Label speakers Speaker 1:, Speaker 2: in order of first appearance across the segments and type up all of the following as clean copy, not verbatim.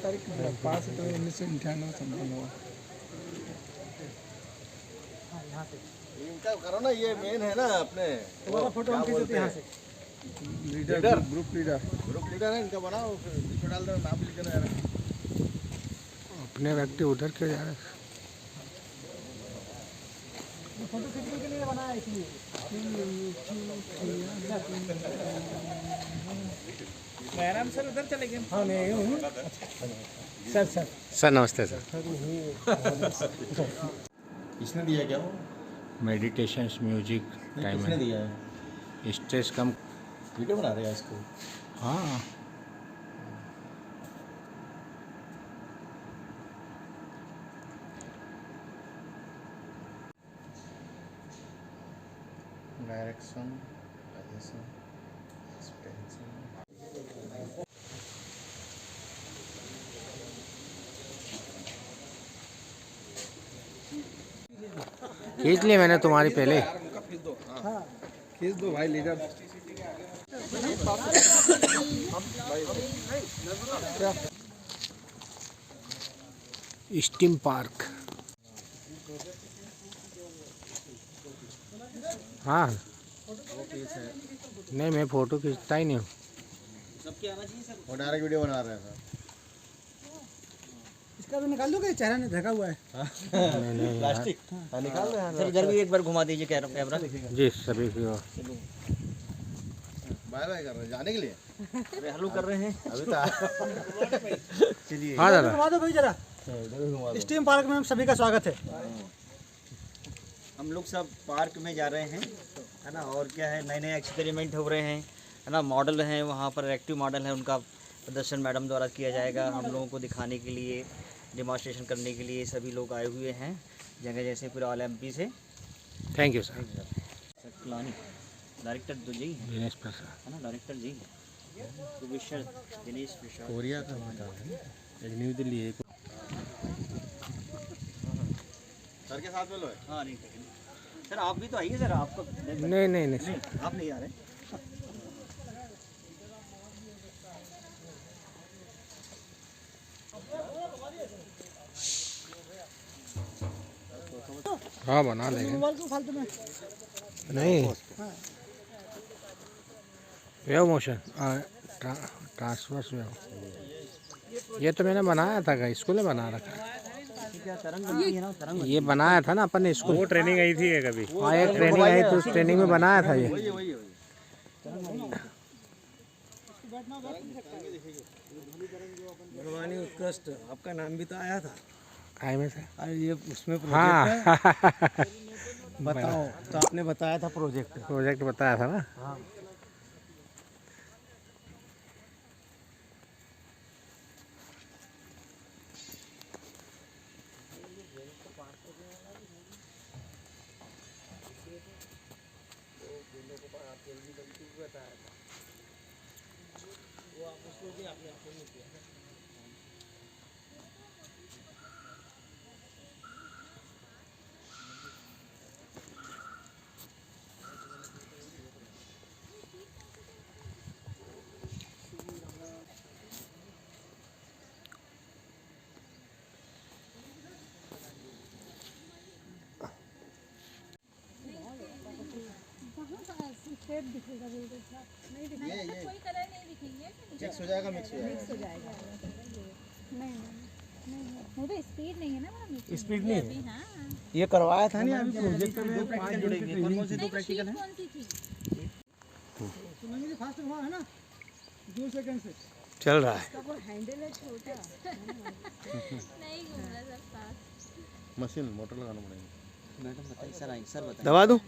Speaker 1: तारीख 5 सितंबर 1998 संपन्न हुआ।
Speaker 2: इनका करो ना, ये मेन है ना अपने
Speaker 3: तुम्हारा फोटो हम खींच देते हैं यहाँ से।
Speaker 1: लीडर, ग्रुप लीडर
Speaker 2: है इनका, बनाओ फिर इसको डाल दो, नाम लिख देना यार।
Speaker 1: अपने व्यक्ति उधर क्यों जा रहे हैं?
Speaker 3: फोटो खींचने के लिए बनाया है इसलिए।
Speaker 4: आराम सर उधर चले गए।
Speaker 3: हाँ मैं हूँ सर।
Speaker 1: सर नमस्ते सर।
Speaker 2: किसने दिया क्या वो?
Speaker 1: मेडिटेशन म्यूजिक टाइम
Speaker 2: किसने
Speaker 1: है,
Speaker 2: दिया है?
Speaker 1: स्ट्रेस कम।
Speaker 2: वीडियो बना रहे हैं इसको?
Speaker 1: हाँ
Speaker 2: डायरेक्शन, एक्सपेंशन।
Speaker 1: खींच ली मैंने तुम्हारी पहले।
Speaker 2: खींच दो भाई लीडर।
Speaker 1: Steam park. हाँ नहीं, मैं फोटो खींचता ही नहीं हूँ।
Speaker 2: वो डायरेक्ट वीडियो बना रहे हैं सर।
Speaker 3: इसका भी निकाल दोगे, चेहरा ने ढका हुआ है।
Speaker 1: नहीं
Speaker 2: प्लास्टिक निकाल रहे हैं
Speaker 4: सर इधर भी एक बार घुमा दीजिए कैमरा।
Speaker 1: जी सभी की ओर।
Speaker 2: बाय बाय कर रहे हैं जाने के लिए।
Speaker 4: अरे हेलो कर रहे हैं
Speaker 2: अभी तो चलिए
Speaker 1: हाँ दादा,
Speaker 3: घुमा दो भाई जरा।
Speaker 2: इधर भी घुमा दो।
Speaker 3: स्टीम पार्क में हम सभी का स्वागत है।
Speaker 4: हम लोग सब पार्क में जा रहे हैं, है ना। और क्या है, नए नए एक्सपेरिमेंट हो रहे हैं, है ना। मॉडल हैं वहाँ पर, एक्टिव मॉडल है, उनका प्रदर्शन मैडम द्वारा किया जाएगा। हम लोगों को दिखाने के लिए, डेमोन्स्ट्रेशन करने के लिए सभी लोग आए हुए हैं जगह जैसे पूरा ऑल एमपी से।
Speaker 1: Thank you sir.
Speaker 4: Sir Kalani director तो जी है,
Speaker 1: दिनेश प्रसाद।
Speaker 4: है ना, डायरेक्टर जी है। प्रोफेसर दिनेश प्रसाद।
Speaker 2: कोरिया का बता है, एक न्यू दिल्ली है। सर के साथ में लो है।
Speaker 4: हाँ नहीं ठीक है सर, आप भी तो आइए सर। आपको
Speaker 1: नहीं
Speaker 4: आप नहीं आ रहे।
Speaker 1: हाँ बना लेंगे।
Speaker 3: मोबाइल को फालतू में
Speaker 1: नहीं वेव मोशन, ट्रांसवर्स वेव, ये तो मैंने बनाया था, स्कूल में बना रखा है।
Speaker 4: क्या तरंग बनती है ना, तरंग।
Speaker 1: ये बनाया था ना अपन ने स्कूल।
Speaker 5: वो ट्रेनिंग आई थी कभी।
Speaker 1: हाँ एक ट्रेनिंग आई थी, उस ट्रेनिंग में बनाया था ये।
Speaker 2: वही
Speaker 3: भगवानी उत्कृष्ट, आपका नाम भी तो आया था।
Speaker 1: काय में से?
Speaker 3: अरे ये उसमें
Speaker 1: हाँ
Speaker 3: बताओ, तो आपने बताया था प्रोजेक्ट।
Speaker 1: प्रोजेक्ट बताया था ना।
Speaker 6: शेड दिखेगा बिल्कुल साफ, नहीं दिखेगा।
Speaker 2: ये
Speaker 6: कोई कलर नहीं दिखेंगे,
Speaker 2: मिक्स हो जाएगा, मिक्स हो जाएगा।
Speaker 6: मिक्स हो जाएगा। नहीं वो तो स्पीड नहीं है ना मैम।
Speaker 3: स्पीड नहीं है।
Speaker 6: अभी हाँ
Speaker 3: ये करवाया था नहीं अभी प्रोजेक्ट में।
Speaker 4: 5 जुड़ेंगे। कौन सी दो प्रैक्टिकल है?
Speaker 6: कौन सी थी?
Speaker 3: फास्ट हुआ है ना 2 सेकंड से।
Speaker 1: चल रहा है।
Speaker 6: तो वो हैंडल है छोटा। नहीं घूम रहा सब साथ।
Speaker 2: मशीन मोटर लगाना पड़ेगा।
Speaker 4: मैडम बताइए सर, आई सर बताइए।
Speaker 1: दबा दूं?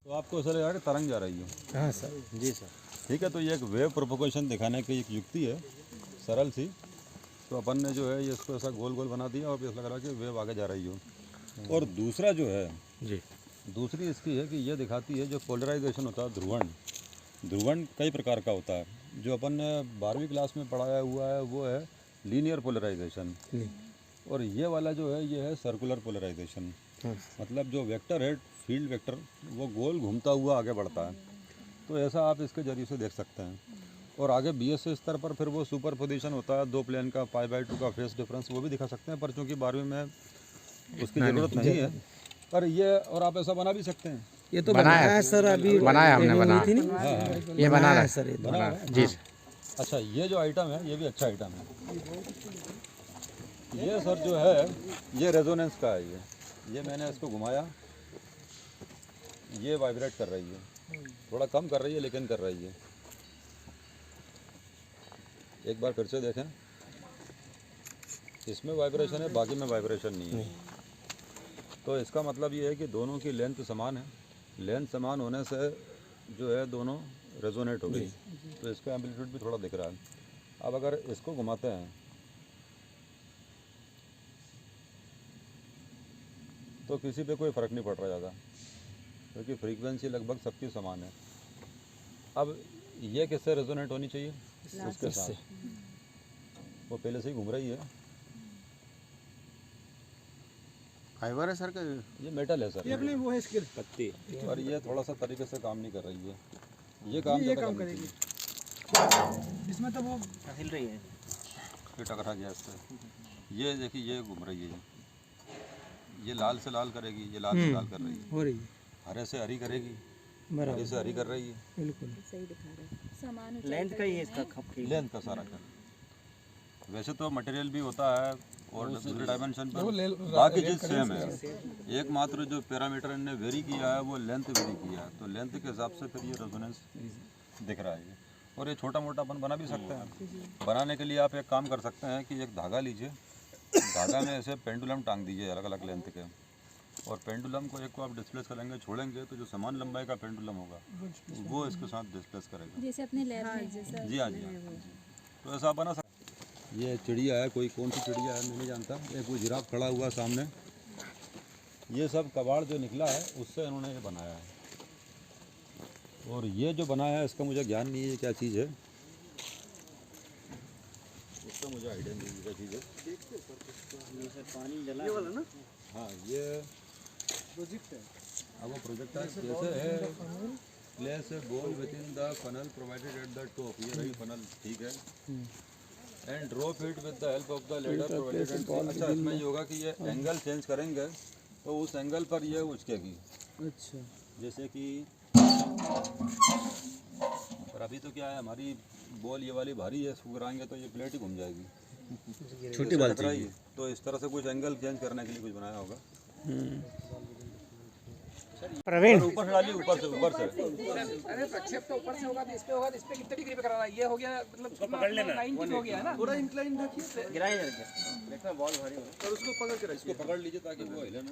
Speaker 5: तो आपको सर यार तरंग जा रही है।
Speaker 1: हाँ सर।
Speaker 2: जी सर।
Speaker 5: ठीक है, तो ये एक वेव प्रोपोगेशन दिखाने की एक युक्ति है, सरल सी। तो अपन ने जो है ये इसको ऐसा गोल गोल बना दिया और ऐसा लग रहा है कि वेव आगे जा रही हो। और दूसरा जो है
Speaker 1: जी,
Speaker 5: दूसरी इसकी है कि ये दिखाती है जो पोलराइजेशन होता है, ध्रुवण। ध्रुवण कई प्रकार का होता है। जो अपन ने 12वीं क्लास में पढ़ाया हुआ है वो है लीनियर पोलराइजेशन, और ये वाला जो है ये है सर्कुलर पोलराइजेशन। मतलब जो वेक्टर है, फील्ड वेक्टर, वो गोल घूमता हुआ आगे बढ़ता है। तो ऐसा आप इसके जरिए से देख सकते हैं। और आगे BSc स्तर पर फिर वो सुपर पोजीशन होता है 2 प्लेन का π/2 का फेस डिफरेंस, वो भी दिखा सकते हैं, पर चूंकि 12वीं में उसकी ज़रूरत नहीं है। पर ये और आप ऐसा बना भी सकते हैं।
Speaker 3: ये तो
Speaker 1: बनाया
Speaker 3: बनाया है सर, अभी
Speaker 1: बनाया हमने,
Speaker 3: training
Speaker 1: बना
Speaker 3: हुई थी नहीं?
Speaker 1: ये बना रहा है
Speaker 3: सर ये तो।
Speaker 1: बना जी सर।
Speaker 5: अच्छा, ये जो आइटम है ये भी अच्छा आइटम है। ये सर जो है ये रेजोनेंस का है। ये मैंने इसको घुमाया, ये वाइब्रेट कर रही है, थोड़ा कम कर रही है लेकिन कर रही है। एक बार फिर से देखें, इसमें वाइब्रेशन है, बाकी में वाइब्रेशन नहीं है। तो इसका मतलब ये है कि दोनों की लेंथ समान है। लेंथ समान होने से जो है दोनों रेजोनेट हो गई, तो इसका एम्पलीट्यूड भी थोड़ा दिख रहा है। अब अगर इसको घुमाते हैं तो किसी पे कोई फ़र्क नहीं पड़ रहा ज़्यादा, क्योंकि फ्रीक्वेंसी लगभग सबकी समान है। अब ये किससे रेजोनेट होनी चाहिए? इसके साथ। वो पहले से ही घूम रही है।
Speaker 2: फाइबर है सर का
Speaker 5: ये मेटल है सर,
Speaker 3: ये अपने वो है स्किल
Speaker 5: पत्ती, और ये थोड़ा सा तरीके से काम नहीं कर रही है। ये काम ज़्यादा
Speaker 3: काम
Speaker 5: करनी
Speaker 3: करेगी।
Speaker 5: चाहिए।
Speaker 3: इसमें तो वो
Speaker 4: हिल रही है।
Speaker 5: ये टकरा गया इससे। ये देखिए ये घूम रही है, ये लाल से लाल करेगी, ये लाल से लाल कर रही है,
Speaker 3: हो रही है
Speaker 5: हरे से हरी करेगी,
Speaker 3: बराबर,
Speaker 5: हरी से हरी कर रही है।
Speaker 3: बिल्कुल।
Speaker 6: सामान
Speaker 4: लेंथ का ही है इसका खप की।
Speaker 5: लेंथ का सारा कर। वैसे तो मटेरियल भी होता है और दूसरे डायमेंशन पर बाकी चीज़ सेम है। एकमात्र जो पैरामीटर इन्होंने वेरी किया है वो लेंथ वेरी किया है, तो लेंथ के हिसाब से फिर ये रेजोनेंस दिख रहा है। और ये छोटा मोटा अपन बना भी सकते हैं। बनाने के लिए आप एक काम कर सकते हैं कि एक धागा लीजिए, धागा में ऐसे पेंडुलम टांग दीजिए अलग अलग लेंथ के, और पेंडुलम को एक को आप डिस्प्लेस करेंगे, छोड़ेंगे तो जो समान लंबाई का पेंडुलम होगा वो इसके साथ डिस्प्लेस करेगा।
Speaker 6: जैसे अपने लैब में जैसा
Speaker 5: जी हाँ जी हाँ, तो ऐसा बना सकते। ये चिड़िया है, कोई कौन सी चिड़िया है मैं नहीं जानता। एक वो जिराफ खड़ा हुआ सामने। ये सब कबाड़ जो निकला है उससे इन्होंने ये बनाया है। और ये जो बनाया है इसका मुझे ज्ञान नहीं है क्या चीज़ है, उसका मुझे आइडिया नहीं है क्या चीज़ है।
Speaker 4: पानी जला
Speaker 2: ना
Speaker 5: हाँ ये
Speaker 3: प्रोजेक्ट है।
Speaker 5: अब वो प्रोजेक्ट है जैसे है, place a ball with in the funnel provided at the top. ये रही फनल, ठीक है। And drop it with the help of the ladder provided eight top. अच्छा, इसमें ये होगा कि ये एंगल चेंज करेंगे तो उस एंगल पर ये उचकेगी।
Speaker 3: अच्छा,
Speaker 5: जैसे कि पर अभी तो क्या है, हमारी बॉल ये वाली भारी है, इसको गिराएंगे तो ये प्लेट ही घूम जाएगी, छोटी बॉल चाहिए। तो इस तरह से कुछ एंगल चेंज करने के लिए कुछ बनाया होगा।
Speaker 1: प्रवीण
Speaker 5: ऊपर से डालिए, ऊपर से
Speaker 3: अरे प्रक्षेप तो ऊपर से होगा तो इस पे होगा, तो इस पे कितने डिग्री पे कराना है? ये हो गया मतलब पकड़ लेना 90 हो गया है ना, थोड़ा इंक्लाइन रखिए,
Speaker 4: गिराए जाएंगे।
Speaker 2: देखना बॉल भारी हो
Speaker 3: और उसको पकड़ के रखिए।
Speaker 5: इसको पकड़ लीजिए ताकि वो हिले ना।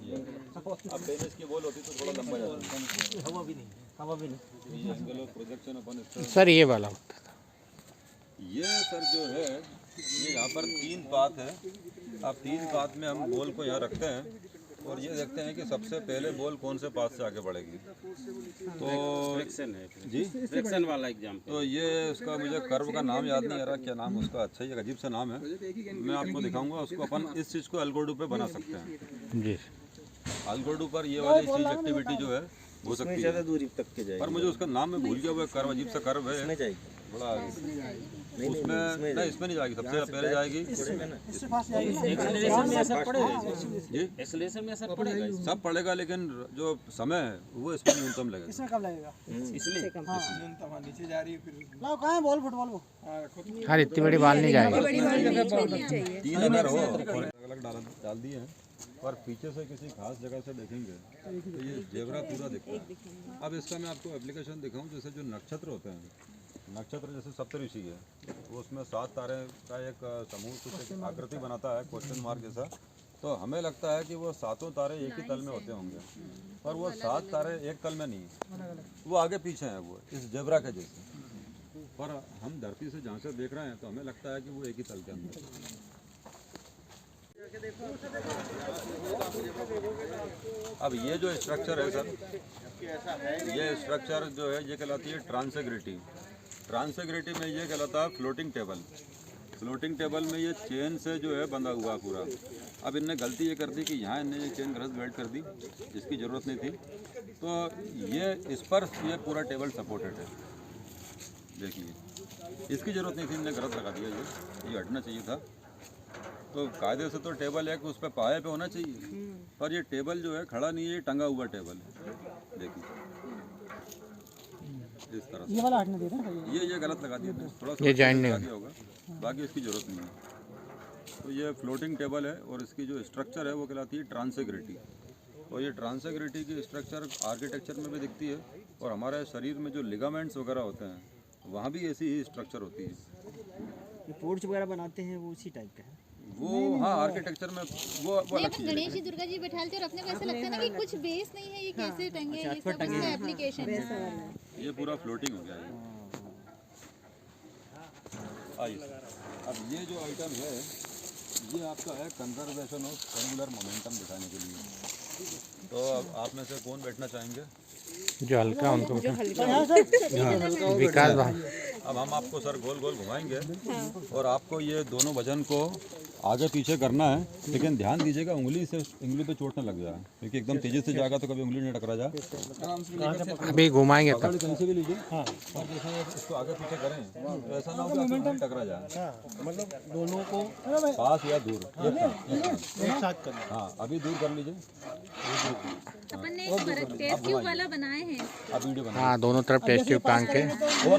Speaker 5: अब टेनिस की बॉल होती तो थोड़ा लंबा जाता।
Speaker 4: हवा भी नहीं, हवा भी नहीं।
Speaker 5: ये इसके लोग प्रोजेक्शन अपन इसका
Speaker 1: सर ये वाला होता था।
Speaker 5: ये सर जो है ये यहाँ पर 3 पात है। अब 3 पात में हम बॉल को यहाँ रखते हैं और ये देखते हैं कि सबसे पहले बॉल कौन से पास से आगे बढ़ेगी। तो
Speaker 7: फ्रिक्शन है,
Speaker 5: जी
Speaker 7: फ्रिक्शन वाला एग्जाम।
Speaker 5: तो ये उसका मुझे कर्व का नाम याद नहीं आ रहा, क्या नाम उसका, अच्छा ही एक अजीब सा नाम है, मैं आपको दिखाऊंगा। उसको अपन इस चीज़ को एल्गोडू पे बना सकते हैं।
Speaker 1: जी
Speaker 5: एल्गोडू पर ये वाली चीज एक्टिविटी जो है हो सकती है,
Speaker 2: ज़्यादा दूरी तक के जाएगी।
Speaker 5: पर मुझे उसका नाम मैं भूल गया। वो कर्व अजीब सा कर्व है,
Speaker 2: जाएगी
Speaker 5: बड़ा उसमें नहीं, इसमें नहीं जाएगी, सबसे पहले जाएगी
Speaker 7: एक्सेलरेशन में असर पड़ेगा,
Speaker 5: जी,
Speaker 7: एक्सेलरेशन में असर पड़ेगा
Speaker 5: सब पड़ेगा, लेकिन जो समय है वो इसमें न्यूनतम लगेगा।
Speaker 3: इसमें कब लगेगा?
Speaker 7: इसलिए
Speaker 3: न्यूनतम नीचे जा रही है फिर। लाओ कहाँ है बॉल, फुटबॉल वो? हाँ रखो तो।
Speaker 1: यार इतनी बड़ी बाल नहीं जाएगी।
Speaker 5: 3 अगर हो अलग अलग डाल दिए हैं, और पीछे से किसी खास जगह से देखेंगे तो ये जेबरा पूरा दिखता है। अब इसका मैं आपको एप्लीकेशन दिखाऊं, जैसे जो नक्षत्र होते हैं, नक्षत्र जैसे सप्तऋषि है, वो उसमें 7 तारे का एक समूह कुछ एक आकृति बनाता है क्वेश्चन मार्क जैसा। तो हमें लगता है कि वो 7 तारे एक ही तल में होते होंगे, पर वो 7 तारे एक तल में नहीं है, वो आगे पीछे हैं, वो इस जेबरा के जैसे। पर हम धरती से जहाँ से देख रहे हैं तो हमें लगता है कि वो एक ही तल के अंदर। अब ये जो स्ट्रक्चर है सर, ये स्ट्रक्चर जो है ये कहलाती है ट्रांसेग्रिटी। ट्रांसेग्रिटी में ये कहलाता है फ्लोटिंग टेबल। फ्लोटिंग टेबल में ये चेन से जो है बंधा हुआ पूरा। अब इनने गलती ये कर दी कि यहाँ इनने ये चेन गलत वेल्ड कर दी, जिसकी ज़रूरत नहीं थी। तो ये इस पर ये पूरा टेबल सपोर्टेड है। देखिए, इसकी ज़रूरत नहीं थी, इनने गलत लगा दिया, ये हटना चाहिए था। तो कायदे से तो टेबल है कि उस पर पाए पे होना चाहिए, पर ये टेबल जो है खड़ा नहीं है, ये टंगा हुआ टेबल है। देखिए इस तरह से ये वाला हटना देता है, ये गलत लगा दिया, थोड़ा सा
Speaker 1: ये जॉइंट नहीं
Speaker 5: लगा दिया होगा, बाकी इसकी ज़रूरत नहीं है। तो ये फ्लोटिंग टेबल है और इसकी जो स्ट्रक्चर है वो कहलाती है ट्रांसेग्रिटी। और ये ट्रांसेग्रिटी की स्ट्रक्चर आर्किटेक्चर में भी दिखती है, और हमारे शरीर में जो लिगामेंट्स वगैरह होते हैं वहाँ भी ऐसी ही स्ट्रक्चर होती है।
Speaker 4: पोर्च वगैरह बनाते हैं वो उसी टाइप का है
Speaker 5: वो हाँ आर्किटेक्चर में वो अलग चीज़ है।
Speaker 6: गणेश जी दुर्गा जी बैठाते और अपने को ऐसा लगता है ना कि कुछ बेस नहीं है, ये कैसे टंगे, ये सब उसका एप्लीकेशन है।
Speaker 5: ये पूरा फ्लोटिंग हो गया है। आइए, अब ये जो आइटम है ये आपका है कंजर्वेशन ऑफ एंगुलर मोमेंटम दिखाने के लिए। तो अब आप में से कौन बैठना चाहेंगे?
Speaker 1: जो हल्का उनको हाँ, विकास भाई।
Speaker 5: अब हम आपको सर गोल गोल घुमाएंगे और आपको ये दोनों वजन को आगे पीछे करना है, लेकिन ध्यान दीजिएगा उंगली पे चोट न लग जाए, क्योंकि एकदम तेजी से जाएगा तो कभी उंगली नहीं टकरा जाए।
Speaker 1: अभी घुमाएंगे तब।
Speaker 5: कहीं से भी लीजिए और जैसे इसको आगे पीछे करें तो ऐसा ना हो कि उंगली टकरा जाए।
Speaker 2: मतलब दोनों को
Speaker 5: पास या दूर
Speaker 2: एक साथ करना।
Speaker 5: हाँ, अभी दूर कर लीजिए।
Speaker 6: अपन ने एक टेस्ट ट्यूब वाला बनाए हैं।
Speaker 5: अब वीडियो बना
Speaker 1: हाँ, दोनों तरफ टेस्ट ट्यूब टांग के।
Speaker 5: और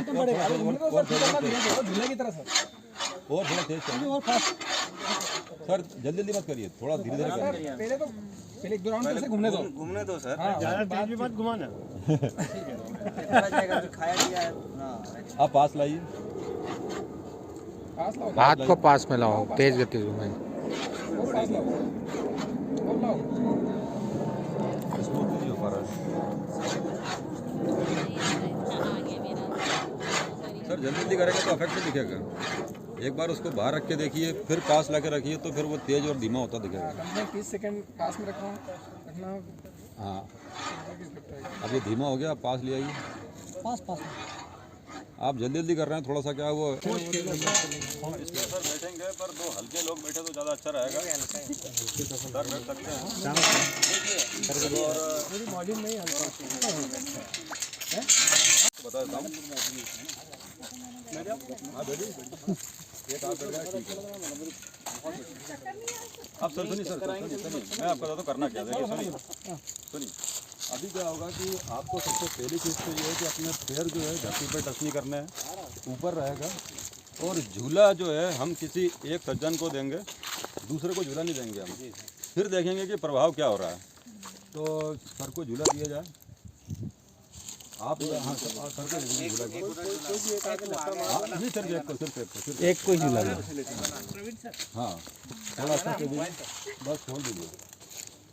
Speaker 5: थोड़ा तेज करिए सर, जल्दी मत करिए, थोड़ा धीरे धीरे करिए।
Speaker 3: पहले एक दो राउंड कैसे घूमने दो
Speaker 2: सर ज़्यादा तेज भी मत घुमाना।
Speaker 4: जाएगा तो खाया दिया है।
Speaker 5: आप पास लाइए,
Speaker 3: पास लाओ,
Speaker 1: हाथ को पास में लाओ, तेज गति से घुमाएं।
Speaker 3: वो पास लाओ, वो लाओ।
Speaker 5: इसको कीजिए ऊपर। सर जल्दी करेंगे तो इफेक्ट नहीं दिखेगा। एक बार उसको बाहर रख के देखिए, फिर पास ला के रखिए, तो फिर वो तेज और धीमा होता दिखेगा।
Speaker 3: कम से कम 30 सेकंड पास में रखना।
Speaker 5: हाँ, अब ये धीमा हो गया, आप पास ले आइए।
Speaker 2: पास
Speaker 5: आप जल्दी कर रहे हैं, थोड़ा सा क्या वो इसमें सर बैठेंगे, पर दो हल्के लोग बैठे तो ज़्यादा अच्छा रहेगा। सर बैठ सकते हैं और
Speaker 2: मेरी बॉडी में ही हल्का
Speaker 5: बता देता हूँ। हाँ बेटी, एक आप बैठ जाए, ठीक है। अब सर सुनिए, सर सुनिए, मैं आपको बताता हूँ करना क्या। देखिए सुनिए, अभी क्या होगा कि आपको सबसे पहली चीज़ तो ये है कि अपने पैर जो है धरती पर टच नहीं करना है, ऊपर रहेगा। और झूला जो है हम किसी एक सज्जन को देंगे, दूसरे को झूला नहीं देंगे हम। फिर देखेंगे कि प्रभाव क्या हो रहा है। तो सर को झूला दिया जाए, आप हाँ सर को झूला नहीं सर, एक को झूला हाँ, थोड़ा सा बस छोड़ दीजिए।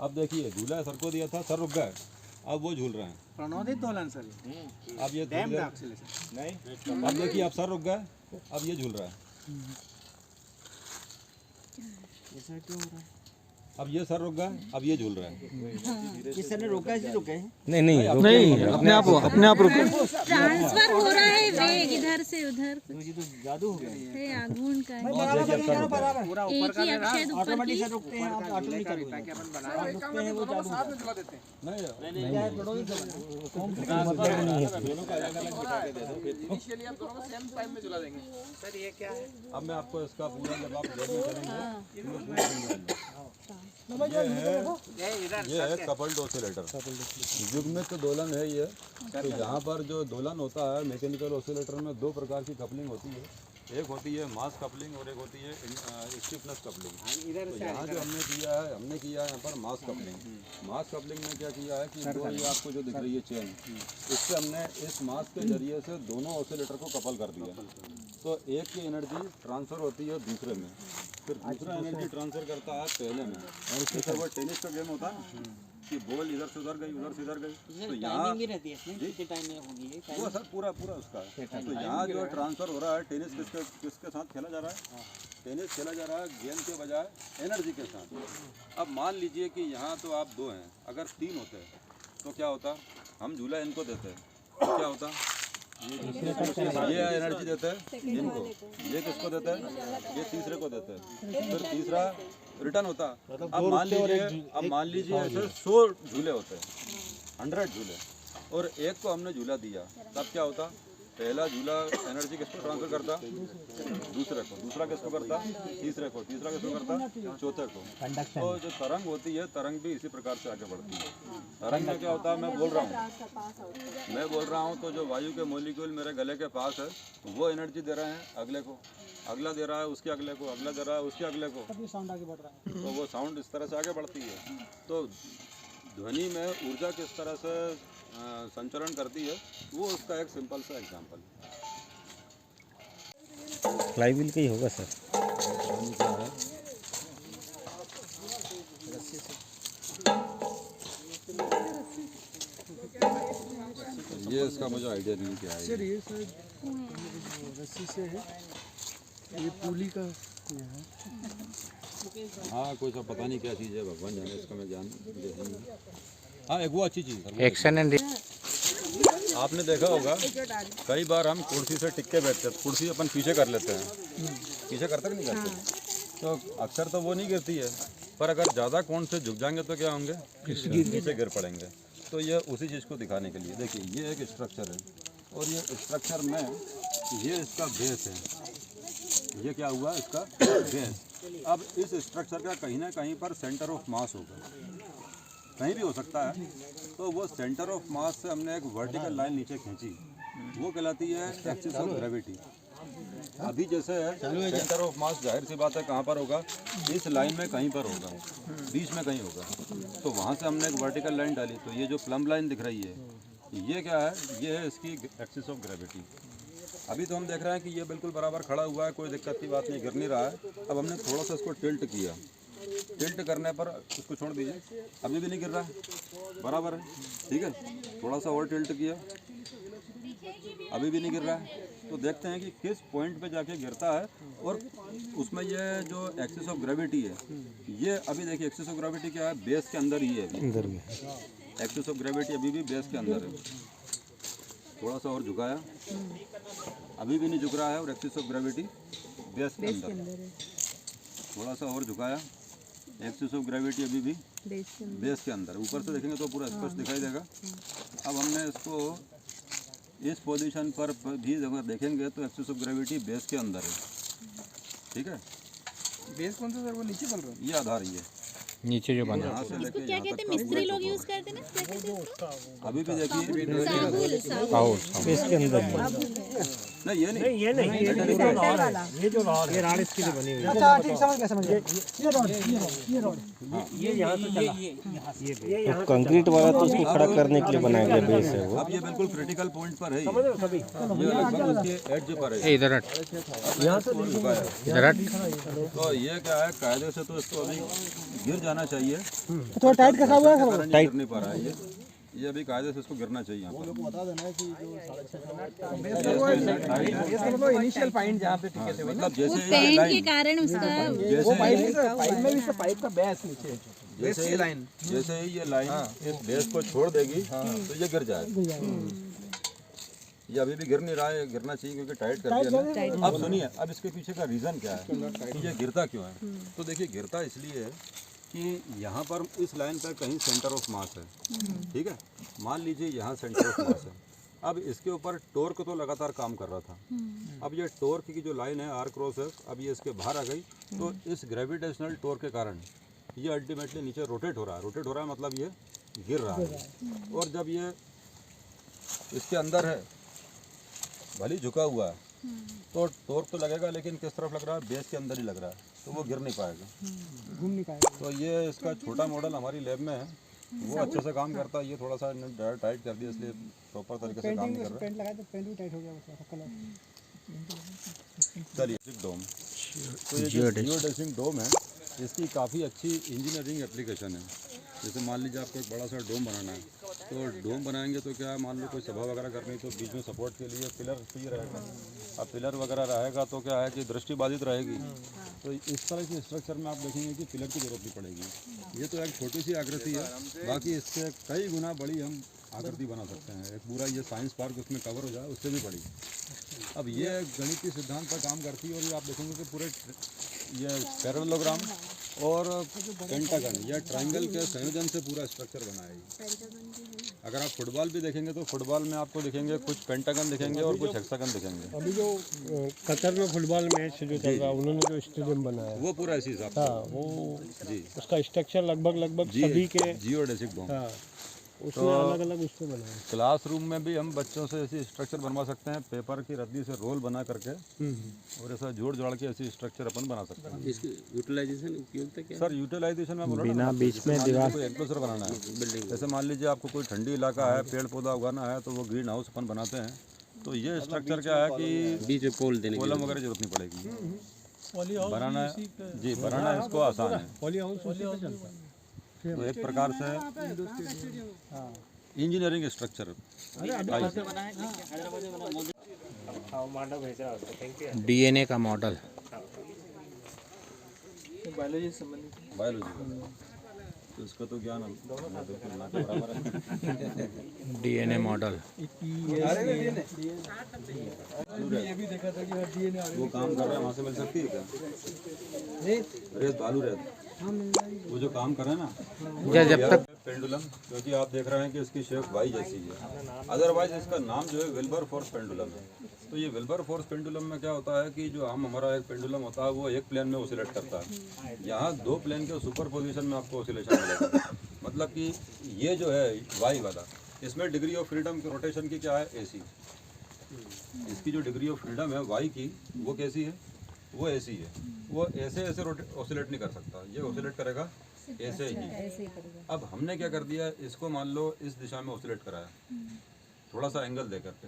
Speaker 5: अब देखिए झूला सर को दिया था, सर रुक गए, अब वो झूल रहे हैं।
Speaker 2: प्रणोदित दोलन सर।
Speaker 5: अब ये नहीं, अब देखिए अब सर रुक गए, अब ये झूल रहा है।
Speaker 4: ऐसा क्यों हो रहा है?
Speaker 5: अब ये सर रुक गए, अब ये झूल रहा है।
Speaker 4: ये सर ने रोका है, रुके हैं?
Speaker 1: नहीं अपने आप रुको।
Speaker 6: ट्रांसफर हो रहा है वेग इधर से उधर।
Speaker 4: ये तो जादू हो गया।
Speaker 6: ये आगुन का है।
Speaker 4: पूरा
Speaker 6: एक ही अक्षय ऊपर
Speaker 4: ऑटोमेटिक
Speaker 6: की।
Speaker 4: से रुकते हैं, आप ऑटोमेटिक कर
Speaker 3: ताकि अपन बनाए एक काम है, दोनों को साथ में चला देते हैं। इनिशियली आप दोनों को सेम टाइम में चला देंगे। सर ये क्या है?
Speaker 5: अब मैं आपको इसका पूरा जब आप जर्नी करेंगे, ये है कपल्ड ऑसिलेटर। युग्मित दोलन है ये। तो यहाँ पर जो दोलन होता है मैकेनिकल ऑसिलेटर में दो प्रकार की कपलिंग होती है, एक होती है मास कपलिंग और एक होती है स्टिफनेस कपलिंग। तो यहाँ जो हमने किया है यहाँ पर मास कपलिंग। मास कपलिंग में क्या किया है कि जो ये आपको जो दिख रही है चेन, इससे हमने इस मास के जरिए से दोनों ऑसिलेटर को कपल कर दिया। तो एक की एनर्जी ट्रांसफ़र होती है दूसरे में, फिर दूसरा एनर्जी ट्रांसफ़र करता है पहले में। और इसके सब टेनिस का गेम होता है कि बॉल इधर से उधर गई, उधर से इधर गई। तो यहाँ
Speaker 4: भी रहती है इसमें, कितने टाइम में होगी ये?
Speaker 5: वो सर पूरा उसका है। तो यहाँ जो ट्रांसफ़र हो रहा है, टेनिस किसके साथ खेला जा रहा है? टेनिस खेला जा रहा है गेंद के बजाय एनर्जी के साथ। अब मान लीजिए कि यहाँ तो आप दो हैं, अगर तीन होते तो क्या होता? हम झूला इनको देते तो क्या होता? ये एनर्जी देते हैं इनको, ये किसको देते हैं? ये तीसरे को देते हैं, फिर तीसरा रिटर्न होता। अब मान लीजिए ऐसे 100 झूले होते हैं, 100 झूले और एक को हमने झूला दिया, तब क्या होता, पहला झूला एनर्जी किसको ट्रांसफर करता, दूसरे को, दूसरा किसको करता, तीसरे को, तीसरा किसको करता, चौथे को। तो जो तरंग होती है, तरंग भी इसी प्रकार से आगे बढ़ती है। तरंग में क्या होता है, मैं बोल रहा हूँ तो जो वायु के मॉलिक्यूल मेरे गले के पास है वो एनर्जी दे रहे हैं अगले को, अगला दे रहा है उसके अगले को, अगला दे रहा है उसके अगले को, साउंड आगे बढ़ रहा है। तो वो साउंड इस तरह से आगे बढ़ती है। तो ध्वनि में ऊर्जा किस तरह से संचरण करती है, वो उसका एक सिंपल सा एग्जांपल है।
Speaker 8: फ्लाईव्हील का ही होगा सर।
Speaker 5: ये इसका मुझे आइडिया नहीं क्या है।
Speaker 2: सर ये शायद रस्सी से है, ये पुली का है।
Speaker 5: हाँ कोई सा पता नहीं क्या चीज़ है, भगवान जाने, इसका मैं जान नहीं। हाँ एक वो अच्छी चीज़ है,
Speaker 1: एक्शन एंड
Speaker 5: आपने देखा होगा कई बार हम कुर्सी से टिक के बैठते हैं, कुर्सी अपन पीछे कर लेते हैं, पीछे करते कि नहीं करते, तो अक्सर तो वो नहीं गिरती है, पर अगर ज़्यादा कोण से झुक जाएंगे तो क्या होंगे, नीचे गिर पड़ेंगे। तो ये उसी चीज़ को दिखाने के लिए, देखिए ये एक स्ट्रक्चर है और ये स्ट्रक्चर में ये इसका बेस है, ये क्या हुआ इसका बेस। अब इस स्ट्रक्चर का कहीं ना कहीं पर सेंटर ऑफ मास होगा, कहीं भी हो सकता है। तो वो सेंटर ऑफ मास से हमने एक वर्टिकल लाइन नीचे खींची, वो कहलाती है एक्सिस ऑफ ग्रेविटी। अभी जैसे है सेंटर ऑफ मास, जाहिर सी बात है कहाँ पर होगा, इस लाइन में कहीं पर होगा, बीच में कहीं होगा। तो वहाँ से हमने एक वर्टिकल लाइन डाली, तो ये जो प्लम लाइन दिख रही है ये क्या है, ये है इसकी एक्सिस ऑफ ग्रेविटी। अभी तो हम देख रहे हैं कि ये बिल्कुल बराबर खड़ा हुआ है, कोई दिक्कत की बात नहीं, गिर नहीं रहा है। अब हमने थोड़ा सा इसको टिल्ट किया, टिल्ट करने पर इसको छोड़ दीजिए, अभी भी नहीं गिर रहा है, बराबर है, ठीक है। थोड़ा सा और टिल्ट किया, अभी भी नहीं गिर रहा है। तो देखते हैं कि किस पॉइंट पे जाके गिरता है। और उसमें ये जो एक्सिस ऑफ ग्रेविटी है, ये अभी देखिए एक्सिस ऑफ ग्रेविटी क्या है, बेस के अंदर ही है, अंदर में एक्सिस ऑफ ग्रेविटी अभी भी बेस के अंदर है। थोड़ा सा और झुकाया, अभी भी नहीं झुक रहा है, और एक्सिस ऑफ ग्रेविटी बेस के अंदर है। थोड़ा सा और झुकाया, एक्सिस ऑफ ग्रेविटी अभी भी बेस के अंदर। ऊपर से देखेंगे तो पूरा स्पष्ट दिखाई देगा। अब हमने इसको इस पोजीशन पर भी अगर देखेंगे तो एक्सिस ऑफ ग्रेविटी बेस के अंदर है, ठीक है।
Speaker 3: बेस कौन सा सर, वो नीचे बन रहा है?
Speaker 5: ये आधार ही है,
Speaker 1: नीचे जो बना
Speaker 5: यहाँ से लेके
Speaker 6: क्या
Speaker 5: यहाँ
Speaker 6: कहते
Speaker 5: तक
Speaker 6: हैं, मिस्त्री लोग यूज करते हैं ना, क्या कहते हैं इसको?
Speaker 5: अभी भी देखिए,
Speaker 6: साहुल।
Speaker 8: इसके अंदर
Speaker 5: नहीं ये नहीं,
Speaker 2: ये नहीं, ये जो रॉड है, ये जो रॉड है, ये रॉड इसके लिए बनी हुई है। अच्छा ठीक, समझ गया समझ गया। ये रॉड, ये रॉड, ये यहाँ से चला, ये यहाँ
Speaker 8: कंक्रीट वाला तो उसको खड़ा करने के लिए बनाया गया बेस है वो।
Speaker 5: अब ये बिल्कुल क्रिटिकल पॉइंट पर है, ये लगभग उसके एज पर है,
Speaker 1: इधर हट,
Speaker 5: यहाँ से झुकाया।
Speaker 1: इधर हट।
Speaker 5: तो ये क्या है, कायदे से तो इसको अभी गिर जाना चाहिए,
Speaker 2: थोड़ा टाइट कसा हुआ है,
Speaker 5: गिर नहीं पा रहा है ये अभी कायदे से इसको गिरना चाहिए यहाँ पर।
Speaker 2: बता देना है कि जो 6.5
Speaker 3: वो इनिशियल पॉइंट जहाँ पे टिके थे,
Speaker 5: मतलब जैसे ये
Speaker 6: पेन के
Speaker 5: लाइन,
Speaker 6: कारण उसका
Speaker 5: जैसे
Speaker 3: पाइप में भी से पाइप का बेस नीचे है।
Speaker 5: जैसे ही ये लाइन इस बेस को छोड़ देगी तो ये गिर जाएगा। ये अभी भी गिर नहीं रहा है, गिरना चाहिए क्योंकि टाइट कर दिया ना। अब सुनिए, अब इसके पीछे का रीज़न क्या है कि ये गिरता क्यों है। तो देखिए गिरता इसलिए है कि यहाँ पर इस लाइन पर कहीं सेंटर ऑफ मास है, ठीक है। मान लीजिए यहाँ सेंटर ऑफ मास है, अब इसके ऊपर टॉर्क तो लगातार काम कर रहा था। अब ये टॉर्क की जो लाइन है आर क्रॉस है, अब ये इसके बाहर आ गई, तो इस ग्रेविटेशनल टॉर्क के कारण ये अल्टीमेटली नीचे रोटेट हो रहा है। रोटेट हो रहा है मतलब ये गिर रहा है। और जब ये इसके अंदर है, भले झुका हुआ है, तो टॉर्क तो लगेगा, लेकिन किस तरफ लग रहा है, बेस के अंदर ही लग रहा है, तो वो गिर नहीं पाएगा,
Speaker 2: घूम नहीं पाएगा।
Speaker 5: तो ये इसका छोटा मॉडल हमारी लैब में है, वो अच्छे से काम करता है। ये थोड़ा सा टाइट कर दिया, इसलिए प्रॉपर तरीके से काम नहीं कर रहा है।
Speaker 2: पेंट लगाया तो पेंट भी टाइट हो गया उसका कलर।
Speaker 5: चलिए डोम, तो ये जो जियोडेसिक डोम है, इसकी काफ़ी अच्छी इंजीनियरिंग एप्लीकेशन है। जैसे मान लीजिए आपको एक बड़ा सा डोम बनाना है, तो डोम बनाएंगे तो क्या, मान लो कोई सभा वगैरह करनी, तो बीच में सपोर्ट के लिए पिलर चाहिए रहेगा। अब पिलर वगैरह रहेगा तो क्या है कि दृष्टि बाधित रहेगी, तो इस तरह के स्ट्रक्चर में आप देखेंगे कि पिलर की जरूरत नहीं पड़ेगी। ये तो एक छोटी सी आकृति है, बाकी इससे कई गुना बड़ी हम आकृति बना सकते हैं। एक पूरा ये साइंस पार्क उसमें कवर हो जाए, उससे भी बड़ी। अब ये गणितीय सिद्धांत पर काम करती है, और ये आप देखेंगे कि पूरे ये पैरेललोग्राम और पेंटागन या ट्रायंगल के संयोजन से पूरा स्ट्रक्चर बना है। अगर आप फुटबॉल भी देखेंगे तो फुटबॉल में आपको दिखेंगे कुछ पेंटागन दिखेंगे और कुछ हेक्सागन दिखेंगे।
Speaker 2: अभी जो कतर में फुटबॉल मैच जो चल रहा है उन्होंने जो स्टेडियम बनाया
Speaker 5: वो पूरा इसी हिसाब
Speaker 2: हाँ
Speaker 5: से।
Speaker 2: वो
Speaker 5: जी
Speaker 2: उसका स्ट्रक्चर लगभग सभी के
Speaker 5: जियोडेसिक बॉम्ब।
Speaker 2: हाँ उसमें अलग अलग उसमें बनाया।
Speaker 5: क्लासरूम में भी हम बच्चों से ऐसी स्ट्रक्चर बनवा सकते हैं, पेपर की रद्दी से रोल बना करके और ऐसा जोड़ जोड़ के ऐसी स्ट्रक्चर अपन बना सकते हैं।
Speaker 7: इसकी यूटिलाइजेशन उपयोगिता क्या
Speaker 5: सर यूटिलाइजेशन में बोला
Speaker 1: बिना बीच में दीवार
Speaker 5: कोई एनक्लोजर बनाना है, जैसे मान लीजिए आपको कोई ठंडी इलाका है, पेड़ पौधा उगाना है, तो वो ग्रीन हाउस अपन बनाते हैं। तो ये स्ट्रक्चर क्या है कि
Speaker 7: बीच में पोल देने
Speaker 5: कॉलम वगैरह जरूरत नहीं पड़ेगी, बनाना जी बनाना इसको आसान है।
Speaker 2: पॉली हाउस उसी पे चलता है।
Speaker 5: तो एक प्रकार से इंजीनियरिंग स्ट्रक्चर
Speaker 1: DNA का मॉडल,
Speaker 3: बायोलॉजी से संबंधित
Speaker 5: बायोलॉजी तो इसका तो ज्ञान बिल्कुल ना के बराबर है।
Speaker 1: DNA मॉडल
Speaker 5: वो काम कर रहा है वहाँ से मिल सकती है क्या? रेत बालू रेत वो जो काम कर रहे हैं ना
Speaker 1: जब तक
Speaker 5: पेंडुलम, क्योंकि आप देख रहे हैं कि इसकी शेप वाई जैसी है, अदरवाइज इसका नाम जो है विल्बर फोर्स पेंडुलम है। तो ये विल्बर फोर्स पेंडुलम में क्या होता है कि जो हमारा एक पेंडुलम होता है वो एक प्लेन में ऑसिलेट करता है, यहाँ दो प्लेन के सुपर पोजिशन में आपको ऑसिलेशन मिलेगा। मतलब कि ये जो है वाई वाला, इसमें डिग्री ऑफ फ्रीडम की रोटेशन की क्या है AC। इसकी जो डिग्री ऑफ फ्रीडम है वाई की वो कैसी है, वो ऐसी है। वो ऐसे ऐसे ऑसिलेट नहीं कर सकता, ये ऑसिलेट करेगा ऐसे ही। अब हमने क्या कर दिया, इसको मान लो इस दिशा में ऑसिलेट कराया थोड़ा सा एंगल दे करके,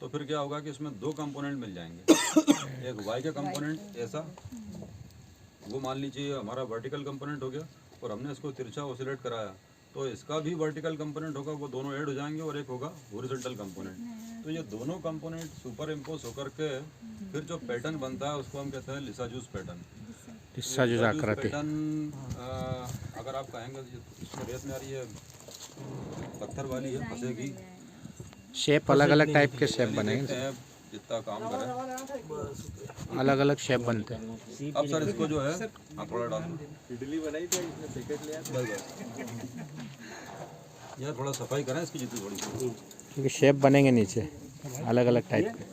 Speaker 5: तो फिर क्या होगा कि इसमें दो कंपोनेंट मिल जाएंगे। एक वाई का कंपोनेंट ऐसा, वो मान लीजिए हमारा वर्टिकल कंपोनेंट हो गया, और हमने इसको तिरछा ऑसिलेट कराया तो इसका भी वर्टिकल कंपोनेंट होगा, वो दोनों ऐड हो जाएंगे, और एक होगा हॉरिजॉन्टल कंपोनेंट। तो ये दोनों कंपोनेंट सुपर इम्पोज होकर के फिर जो पैटर्न बनता है उसको हम कहते हैं लिसाजूस पैटर्न।
Speaker 1: लिसाजूस आकृति।
Speaker 5: पैटर्न अगर आप कहेंगे इसमें रेत में आ रही है, पत्थर वाली है, फंसेगी।
Speaker 1: शेप अलग अलग टाइप के शेप बनेंगे,
Speaker 5: देखते हैं जितना काम करें
Speaker 1: अलग अलग शेप बनते हैं।
Speaker 5: अब सर इसको जो है थोड़ा डाल दो,
Speaker 3: इडली बनाई थी इसने पैकेट लिया
Speaker 5: यार थोड़ा सफाई करें इसकी जितनी थोड़ी सी,
Speaker 1: क्योंकि शेप बनेंगे नीचे अलग अलग टाइप के।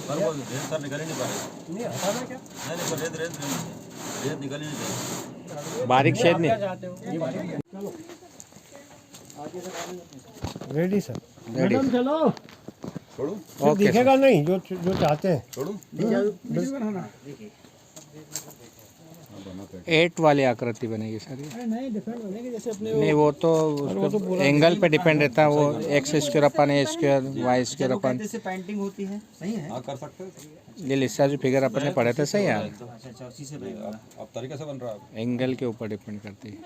Speaker 5: पर वो रेत सर निकल ही नहीं पाएगा।
Speaker 3: नहीं हटाना क्या
Speaker 5: नहीं पर रेत निकल ही नहीं पाएगी।
Speaker 1: बारीक शेप नहीं,
Speaker 2: रेडी सर।
Speaker 1: रेडी।
Speaker 2: मैडम चलो,
Speaker 5: छोड़ू
Speaker 2: फिर दिखेगा नहीं जो जो चाहते हैं।
Speaker 5: छोड़ू
Speaker 1: 8 वाली आकृति बनेगी सर ये।
Speaker 3: नहीं डिफरेंट बनेगी जैसे अपने
Speaker 1: नहीं वो तो एंगल पे डिपेंड रहता है, वो एक्स स्क्वायर अपन ए स्क्वायर वाई स्क्वायर अपन,
Speaker 4: जैसे पेंटिंग होती है, सही है।
Speaker 5: हाँ कर सकते हैं।
Speaker 1: ये लिसा जो फिगर अपन ने पढ़े थे सही है,
Speaker 4: अच्छा उसी से बनेगा।
Speaker 5: अब तरीके से बन रहा है।
Speaker 1: एंगल के ऊपर डिपेंड करती है।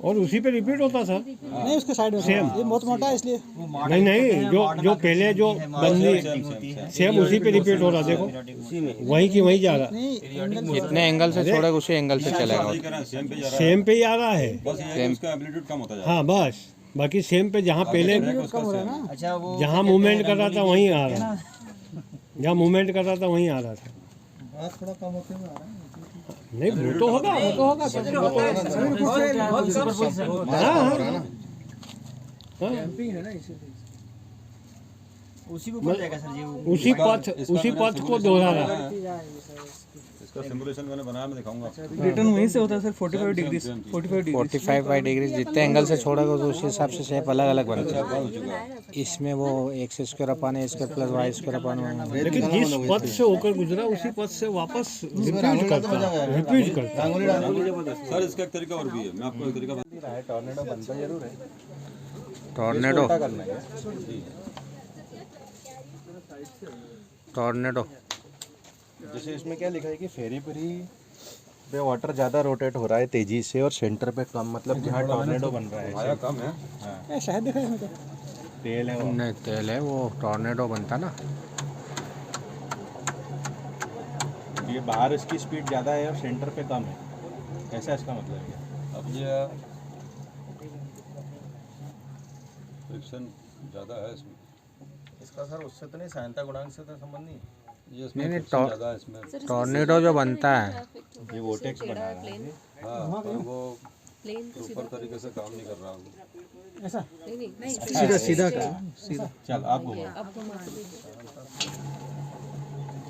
Speaker 2: और उसी पे रिपीट होता सर।
Speaker 3: नहीं उसके साइड में सेम ये बहुत मोटा है इसलिए
Speaker 2: नहीं नहीं जो पहले जो बंदी सेम उसी पे रिपीट हो रहा, देखो वहीं की वहीं जा रहा।
Speaker 1: जितने एंगल से छोड़ेगा उसी एंगल से चलेगा।
Speaker 5: सही कह रहे हैं, सेम पे जा रहा है।
Speaker 2: सेम पे ही आ रहा है।
Speaker 5: बस ये है कि उसका एम्पलीट्यूड कम होता जा रहा है।
Speaker 2: हाँ बस, बाकी सेम पे जहाँ पहले
Speaker 4: अच्छा वो
Speaker 2: जहाँ मूवमेंट कर रहा था वहीं आ रहा है, जहाँ मूवमेंट कर रहा था वहीं आ रहा था।
Speaker 3: थोड़ा कम होते हुए आ रहा है।
Speaker 2: नहीं वो तो होगा, वो तो होगा
Speaker 3: कैंपिंग है ना इसीलिए
Speaker 4: उसी को पड़ जाएगा सर जी।
Speaker 2: उसी पथ को दोहरा रहा है।
Speaker 5: इसका सिमुलेशन मैंने बनाया, मैं दिखाऊंगा।
Speaker 3: रिटर्न वहीं से होता है सर 45 डिग्री
Speaker 1: 45 डिग्री जितने एंगल से छोड़ेगा तो उस हिसाब से शेप अलग अलग बनता है। इसमें वो एक्स स्क्वायर अपन a square plus y square अपन,
Speaker 2: लेकिन जिस पथ से होकर गुजरा उसी पथ से वापस रिपीट करता है।
Speaker 5: सर इसका एक तरीका और भी है, मैं आपको एक तरीका बता।
Speaker 8: टॉर्नेडो बनता जरूर है।
Speaker 1: टॉर्नेडो
Speaker 5: जी
Speaker 1: टॉर्नेडो
Speaker 8: जैसे इसमें क्या लिखा है कि फेरी पेरी पे वाटर ज़्यादा रोटेट हो रहा है तेजी से और सेंटर पे कम, मतलब जहाँ टॉर्नेडो बन रहा है।
Speaker 5: आया कम है।
Speaker 3: शायद देखा इसमें तो
Speaker 8: तेल है वो।
Speaker 1: नहीं तेल है वो, टॉर्नेडो बनता ना।
Speaker 8: ये बाहर इसकी स्पीड ज़्यादा है और सेंटर पे कम है, ऐसा इसका मतलब है।
Speaker 5: अब ये फ्रिक्शन ज़्यादा है इसमें।
Speaker 8: इसका सर उससे तो नहीं, सहायता गुणांक से तो संबंध नहीं।
Speaker 5: ये इसमें
Speaker 1: नहीं,
Speaker 5: फ्रिक्शन ज़्यादा है इसमें।
Speaker 1: टॉर्नेडो जो बनता है
Speaker 8: ये वोटेक्स बना रहा है।
Speaker 5: हाँ पर वो प्रॉपर तरीके से काम नहीं कर रहा हूँ।
Speaker 2: सीधा सीधा सीधा
Speaker 8: चल आप घुमाओ।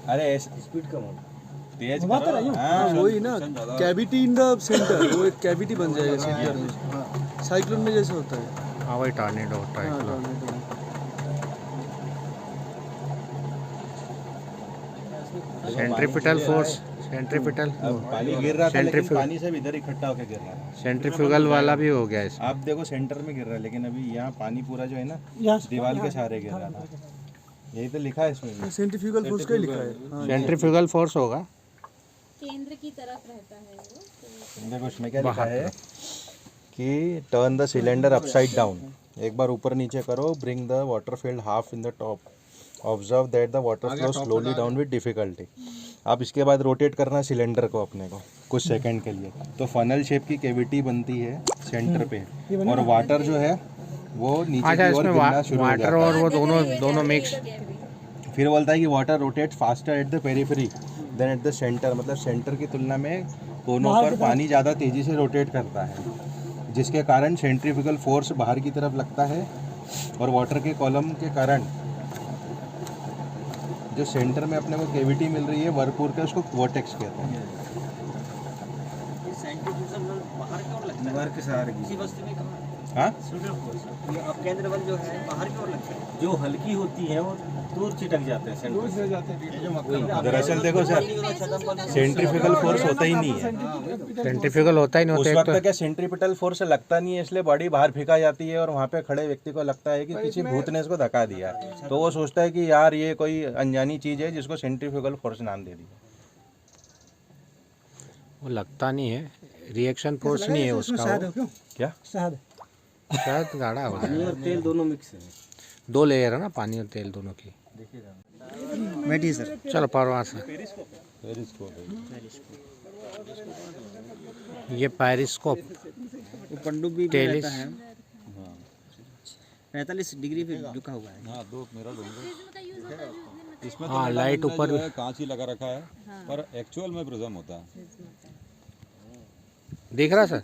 Speaker 8: अरे स्पीड कम हो, तेज करो। हाँ,
Speaker 2: वही ना, कैविटी इन द सेंटर, वो एक कैविटी बन जाएगा सेंटर में। हाँ, साइक्लोन में जैसे होता है।
Speaker 1: हाँ वही टॉर्नेडो होता है। सेंट्रीपिटल फोर्स, सेंट्रीपिटल
Speaker 8: अब पानी गिर रहा था लेकिन
Speaker 1: सेंट्रीफ्यूगल
Speaker 8: पानी सब इधर इकट्ठा होकर गिर रहा है।
Speaker 1: सेंट्रीफ्यूगल वाला भी हो गया इसमें।
Speaker 8: आप देखो सेंटर में गिर रहा है, लेकिन अभी यहाँ पानी पूरा जो है ना दीवार के सहारे गिर रहा था। यही तो लिखा है इसमें।
Speaker 2: सेंट्रीफ्यूगल फोर्स का ही लिखा है। हाँ।
Speaker 1: सेंट्रीफ्यूगल फोर्स होगा।
Speaker 6: केंद्र की तरफ रहता है वो।
Speaker 8: देखो इसमें क्या लिखा है कि turn the cylinder upside down, एक बार ऊपर नीचे करो, bring the water field half in the top, observe that the water flow slowly down with difficulty. आप इसके बाद रोटेट करना सिलेंडर को अपने को कुछ सेकंड के लिए, तो फनल शेप की कैविटी बनती है सेंटर पे, और वाटर जो है वो नीचे
Speaker 1: अच्छा,
Speaker 8: की ओर
Speaker 1: इसमें
Speaker 8: गिरना शुरू हो
Speaker 1: वाटर
Speaker 8: जाता
Speaker 1: और वो दोनों मिक्स।
Speaker 8: है। फिर बोलता है कि water rotate faster at the periphery than at the centre, मतलब सेंटर की तुलना में कोनों पर पानी ज़्यादा तेज़ी से रोटेट करता है, जिसके कारण सेंट्रीफ्यूगल फोर्स बाहर की तरफ लगता है, और वाटर के कॉलम के कारण जो सेंटर में अपने को कैविटी मिल रही है वर्कपुर के, उसको वोटेक्स कहते हैं।
Speaker 4: सेंट्रीफ्यूगल बाहर की ओर लगता है,
Speaker 8: वर्क सहारे
Speaker 4: इसी वस्तु में कहाँ
Speaker 8: हाँ
Speaker 4: ये अब केंद्र बल जो है बाहर की ओर लगता है।
Speaker 7: जो हल्की होती है वो दूर चिटक जाते हैं सेंटर से।
Speaker 8: दरअसल देखो सर, सेंट्रीफ्यूगल फोर्स होता ही नहीं है।
Speaker 1: सेंट्रीफ्यूगल होता ही नहीं
Speaker 8: उस
Speaker 1: होता है
Speaker 8: वक्त क्या सेंट्रीपिटल फोर्स लगता नहीं है, इसलिए बॉडी बाहर फेंका जाती है, और वहाँ पे खड़े व्यक्ति को लगता है कि किसी भूत ने इसको धक्का दिया है, तो वो सोचता है कि यार ये कोई अनजानी चीज़ है जिसको सेंट्रीफ्यूगल फोर्स नाम दे दिया।
Speaker 1: वो लगता नहीं है, रिएक्शन फोर्स नहीं है उसका वो।
Speaker 8: क्या
Speaker 1: शायद गाढ़ा हो
Speaker 7: पानी
Speaker 1: जाए।
Speaker 7: और तेल दोनों मिक्स है।
Speaker 1: 2 लेयर है ना पानी और तेल दोनों की।
Speaker 4: बैठिए सर।
Speaker 1: चलो परवाह से। ये पेरिस्कोप
Speaker 4: वो पनडुब्बी भी
Speaker 1: टेलिस
Speaker 4: रहता है, 45 डिग्री पे झुका हुआ है।
Speaker 5: हाँ, 2 मेरा लूँगा। इसमें
Speaker 1: हाँ,
Speaker 5: तो
Speaker 1: लाइट
Speaker 5: मैडम ने
Speaker 1: ऊपर
Speaker 5: जो है कांच ही लगा रखा है, पर एक्चुअल में प्रिज्म होता है।
Speaker 1: दिख रहा सर?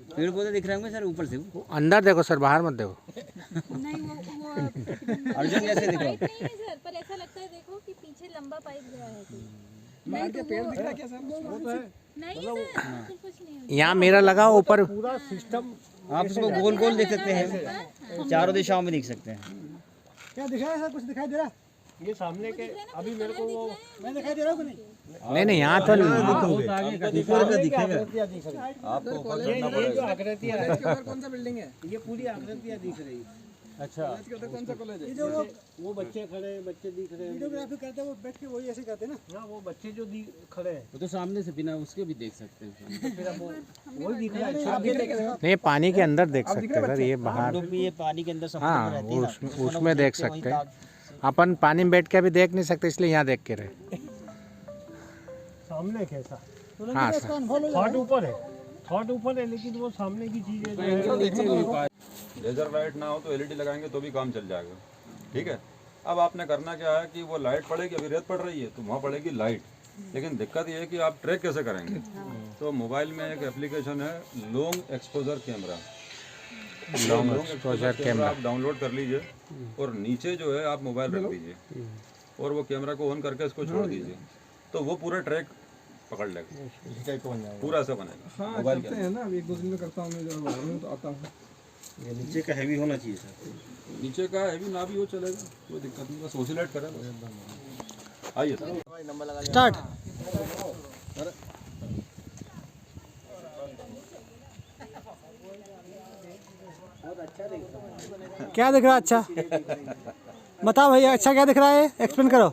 Speaker 4: पेड़ पौधे दिख रहे होंगे सर ऊपर से। वो
Speaker 1: अंदर देखो सर, बाहर मत देखो।
Speaker 6: नहीं वो
Speaker 4: अर्जुन जैसे देखो।
Speaker 6: पाइप नहीं है सर, पर ऐसा लगता है देखो कि पीछे लंबा पाइप गया है कोई।
Speaker 3: बाहर के पेड़ दिख रहा है क्या सर?
Speaker 6: नहीं सर, बिल्कुल कुछ नहीं है।
Speaker 1: यहाँ मेरा लगा ऊपर।
Speaker 2: पूरा सिस्टम
Speaker 4: आप इसको गोल गोल देख सकते हैं, चारों दिशाओं में देख सकते हैं।
Speaker 2: क्या दिखा है सर? कुछ दिखाई दे रहा है? ये सामने के अभी मेरे को वो मैं दिखाई दे रहा हूँ कि नहीं?
Speaker 1: नहीं यहाँ तो
Speaker 5: आपको ऊपर चढ़ना
Speaker 2: ये जो
Speaker 5: पड़ेगा।
Speaker 2: आकृतियाँ
Speaker 3: कॉलेज के ऊपर कौन सा बिल्डिंग है?
Speaker 2: ये पूरी आकृतियाँ दिख रही।
Speaker 3: कॉलेज के उधर कौन सा कॉलेज है?
Speaker 2: जो वो बच्चे खड़े हैं, बच्चे दिख रहे हैं। वीडियोग्राफी करते हैं वो बैठ के, वही ऐसे करते हैं ना। हाँ, वो बच्चे जो खड़े हैं
Speaker 7: वो तो सामने से बिना उसके भी देख सकते हैं।
Speaker 2: वही दिख रहा है।
Speaker 3: आप देख रहे हैं?
Speaker 1: नहीं, पानी के अंदर देख सकते हैं सर, ये बाहर।
Speaker 4: पनडुब्बी ये पानी के अंदर समुद्र में
Speaker 1: हाँ,
Speaker 4: रहती है ना,
Speaker 1: उसमें देख सकते हैं। अपन पानी में बैठ के भी देख नहीं सकते, इसलिए यहाँ देख के रहे।
Speaker 2: सामने कैसा
Speaker 1: हाँ सर।
Speaker 2: थॉट ऊपर है, थॉट ऊपर है, लेकिन वो सामने की चीज है जो है।
Speaker 5: लेजर लाइट ना हो तो एलईडी लगाएंगे तो भी काम चल जाएगा। ठीक है, अब आपने करना क्या है कि वो लाइट पड़ेगी, अभी रेत पड़ रही है तो वहाँ पड़ेगी लाइट, लेकिन दिक्कत ये है कि आप ट्रैक कैसे करेंगे। तो मोबाइल में एक एप्लीकेशन है long exposure camera, long exposure camera आप डाउनलोड कर लीजिए, और नीचे जो है आप मोबाइल रख दीजिए, और वो कैमरा को ऑन करके इसको छोड़ दीजिए, तो वो पूरा ट्रैक पकड़ लेगा, पूरा ऐसा बनेगा।
Speaker 3: हाँ करते हैं ना, अभी 1-2 दिन में करता हूँ मैं, जब बाहर हूँ तो आता हूँ।
Speaker 4: ये नीचे का हैवी होना चाहिए सर।
Speaker 5: नीचे का हैवी ना भी हो चलेगा, कोई दिक्कत नहीं, बस ओसिलेट करें। आइए सर।
Speaker 2: स्टार्ट। क्या दिख रहा है अच्छा? बताओ भैया, अच्छा क्या दिख रहा है? एक्सप्लेन करो।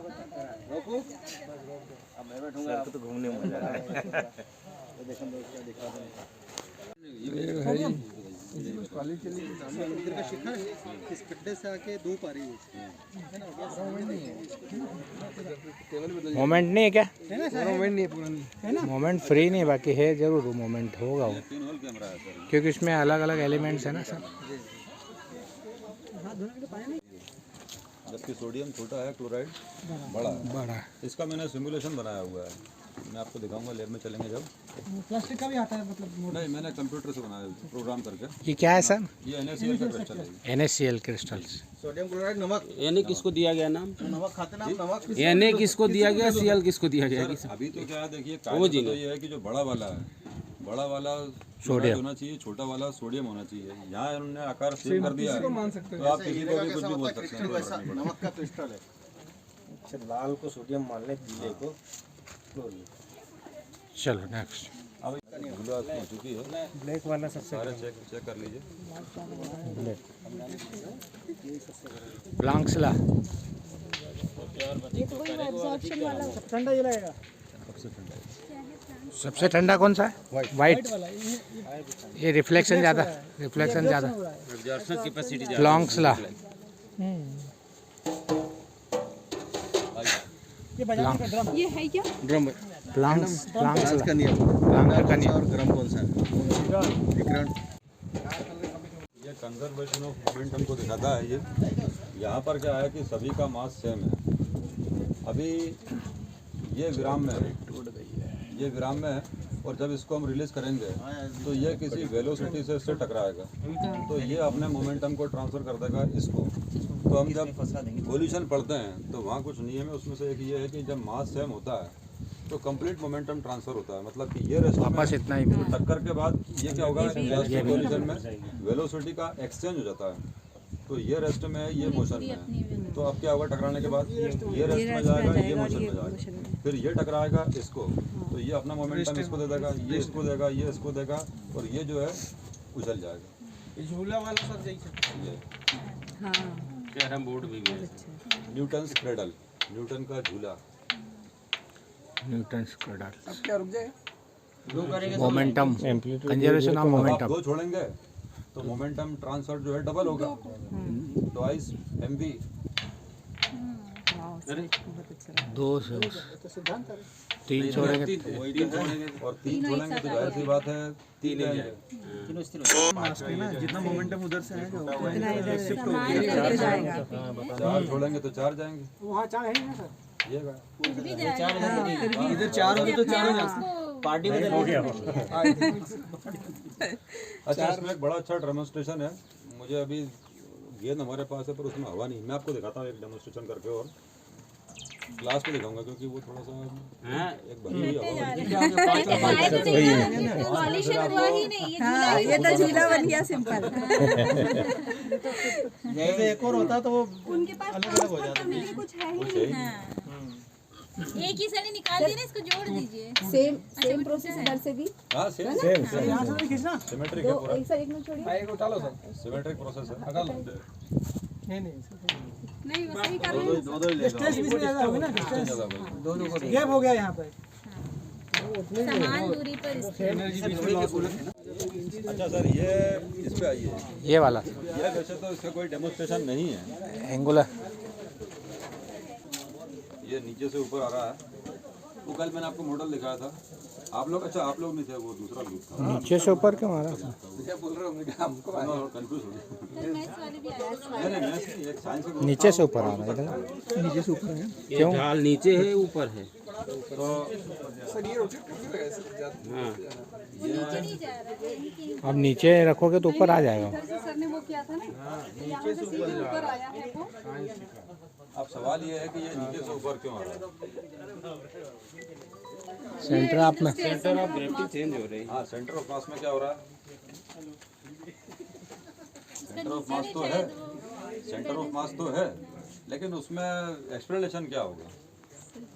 Speaker 8: तो घूमने में मजा आया।
Speaker 3: कॉलेज के लिए
Speaker 2: मंदिर का शिखर इस गड्ढे से आके धूप आ रही है।
Speaker 1: मोमेंट नहीं है क्या?
Speaker 3: मोमेंट नहीं है पूरा, नहीं
Speaker 1: मोमेंट फ्री नहीं, बाकी है जरूर मोमेंट होगा वो,
Speaker 5: 3 होल कैमरा है सर।
Speaker 1: क्योंकि इसमें अलग अलग एलिमेंट्स है ना सर।
Speaker 5: जबकि सोडियम छोटा है, क्लोराइड बड़ा है।
Speaker 1: बड़ा।
Speaker 5: इसका मैंने सिमुलेशन बनाया हुआ है, मैं आपको दिखाऊंगा लैब में चलेंगे जब।
Speaker 2: प्लास्टिक का भी आता है मतलब
Speaker 5: नहीं, मैंने कंप्यूटर से बनाया प्रोग्राम करके।
Speaker 1: ये क्या है सर?
Speaker 5: ये NaCl का क्रिस्टल है।
Speaker 1: NaCl crystals.
Speaker 8: सोडियम क्लोराइड नमक।
Speaker 7: यानी किसको दिया गया नाम?
Speaker 8: नमक खाते ना आप, नमक।
Speaker 7: यानी किसको दिया गया, Cl किसको दिया गया?
Speaker 5: सर, अभी तो क्या है, देखिए कायदा तो ये है कि जो बड़ा वाला है, बड़ा वाला सोडियम होना चाहिए, छोटा वाला सोडियम होना चाहिए। यहाँ इन्होंने आकार सेम कर दिया है, तो आप किसी को भी कुछ भी बोल सकते हैं।
Speaker 8: नमक का क्रिस्टल है।
Speaker 7: अच्छा, लाल को सोडियम मान ले, पीले को क्लोरीन।
Speaker 1: चलो नेक्स्ट।
Speaker 5: धूला हो चुकी है।
Speaker 7: ब्लैक वाला सबसे
Speaker 5: सारे चेक कर लीजिए।
Speaker 1: ब्लांक्सला
Speaker 2: ठंडा ये लगेगा।
Speaker 1: सबसे ठंडा कौन सा है? वाइट। ये रिफ्लेक्शन ज़्यादा, रिफ्लेक्शन ज़्यादा।
Speaker 7: एब्जॉर्प्शन कैपेसिटी
Speaker 1: ब्लांक्सला।
Speaker 2: ये बजाने का ड्रम।
Speaker 6: ये है क्या?
Speaker 7: ड्रम।
Speaker 1: ब्लांक्सला
Speaker 8: का नियम।
Speaker 1: ब्लांक्स का नियम।
Speaker 8: और गरम कौन सा है? विक्रांत।
Speaker 5: ये कंजर्वेशन ऑफ मोमेंटम को दिखाता है। ये यहाँ पर क्या है कि सभी का मास सेम है। अभी ये विराम में है, ये विराम में है, और जब इसको हम रिलीज करेंगे तो ये किसी वेलोसिटी से इससे टकराएगा, तो ये अपने मोमेंटम को ट्रांसफर कर देगा इसको। तो हम जब वोल्यूशन पढ़ते हैं तो वहाँ कुछ नियम है, उसमें से एक ये है कि जब मास सेम होता है तो कंप्लीट मोमेंटम ट्रांसफर होता है। मतलब कि ये रेस्ट
Speaker 1: वापस इतना ही।
Speaker 5: टक्कर के बाद ये क्या होगा, वोल्यूशन में वेलोसिटी का एक्सचेंज हो जाता है। तो ये रेस्ट में है, ये मोशन में है। तो अब क्या होगा, टकराने के बाद ये रेस्ट में जाएगा, ये मोशन में जाएगा, फिर ये टकराएगा इसको, तो ये अपना मोमेंटम इसको दे देगा, ये इसको देगा, ये इसको देगा, और ये जो है उछल जाएगा।
Speaker 3: झूला वाला सब जैसे
Speaker 5: ये
Speaker 7: कैरम बोर्ड भी है।
Speaker 5: न्यूटन्स क्रेडल, न्यूटन का झूला।
Speaker 1: Newton's cradle.
Speaker 3: अब क्या रुक जाए?
Speaker 1: मोमेंटम, कंजर्वेशन ऑफ
Speaker 5: आप
Speaker 1: मोमेंटम।
Speaker 5: दो छोड़ेंगे तो मोमेंटम ट्रांसफर जो है डबल होगा, ट्वाइस mv।
Speaker 1: दो से तीन छोड़ेंगे
Speaker 5: और तीन छोड़ेंगे तो जाहिर सी बात है तीन आएंगे।
Speaker 8: जितना मोमेंटम उधर से आएगा
Speaker 5: चार छोड़ेंगे तो चार जाएंगे।
Speaker 2: वहाँ चार है ही ना सर।
Speaker 5: ये का
Speaker 8: इधर चार होगी तो चार हो जाएगा।
Speaker 7: पार्टी में हो गया।
Speaker 5: अच्छा, इसमें एक बड़ा अच्छा डेमोन्स्ट्रेशन है। मुझे अभी गेंद हमारे पास है पर उसमें हवा नहीं। मैं आपको दिखाता हूँ एक डेमोन्स्ट्रेशन करके, और ग्लास पे दिखाऊंगा क्योंकि वो थोड़ा सा एक भरी हुई हवा
Speaker 6: ये तो झूला बन गया सिंपल।
Speaker 8: जैसे एक और होता तो वो
Speaker 6: उनके पास
Speaker 8: अलग अलग हो जाता।
Speaker 6: कुछ है ही नहीं। एक ही साड़ी निकाल दिए ना, इसको जोड़ दीजिए।
Speaker 9: सेम प्रोसेस इधर से भी।
Speaker 5: हाँ सेम
Speaker 2: यहाँ से भी खींचना।
Speaker 5: सिमेट्रिक है पूरा,
Speaker 9: एक साइड में छोड़िए।
Speaker 3: भाई को डालो सर।
Speaker 5: सिमेट्रिक प्रोसेस है।
Speaker 6: नहीं वो सही कर रहे हैं।
Speaker 2: डिस्टेंस भी ज्यादा होगी ना, डिस्टेंस
Speaker 5: ज़्यादा भाई।
Speaker 2: गैप हो गया यहाँ पे।
Speaker 6: समान दूरी पर
Speaker 5: अच्छा सर, ये इस पे आइए।
Speaker 1: ये वाला
Speaker 5: ये वैसे तो इसका कोई डेमोन्स्ट्रेशन नहीं है,
Speaker 1: एंगुलर।
Speaker 5: ये नीचे से ऊपर आ रहा है। वो कल मैंने आपको मॉडल दिखाया था, आप लोग, अच्छा आप लोग नहीं थे, वो दूसरा ग्रुप था।
Speaker 1: नीचे से ऊपर क्यों आ रहा?
Speaker 3: क्या बोल रहे हो? हमने कहा हमको
Speaker 5: कंफ्यूज हो गया।
Speaker 6: मैथ्स वाले भी आए हैं।
Speaker 5: नहीं नहीं, मैथ्स नहीं, एक साइंस का ग्रुप।
Speaker 1: नीचे से ऊपर आ रहा है इधर।
Speaker 2: नीचे से ऊपर है।
Speaker 7: ये ढाल नीचे है ऊपर है।
Speaker 3: सर ये रोटेट करते रहे सर ज्यादा।
Speaker 7: हाँ,
Speaker 6: नीचे नहीं जा रहा है।
Speaker 1: अब नीचे रखोगे तो ऊपर आ जाएगा।
Speaker 6: सर ने वो किया था ना, यहाँ से सीधे ऊपर आया है वो।
Speaker 5: अब सवाल ये है कि ये नीचे से ऊपर क्यों आ रहा है?
Speaker 1: सेंटर आप में
Speaker 7: सेंटर ऑफ ग्रेविटी चेंज हो रही है।
Speaker 5: हाँ, सेंटर ऑफ मास में क्या हो रहा है? सेंटर ऑफ मास तो है, सेंटर ऑफ मास तो है, लेकिन उसमें एक्सप्लेनेशन क्या होगा?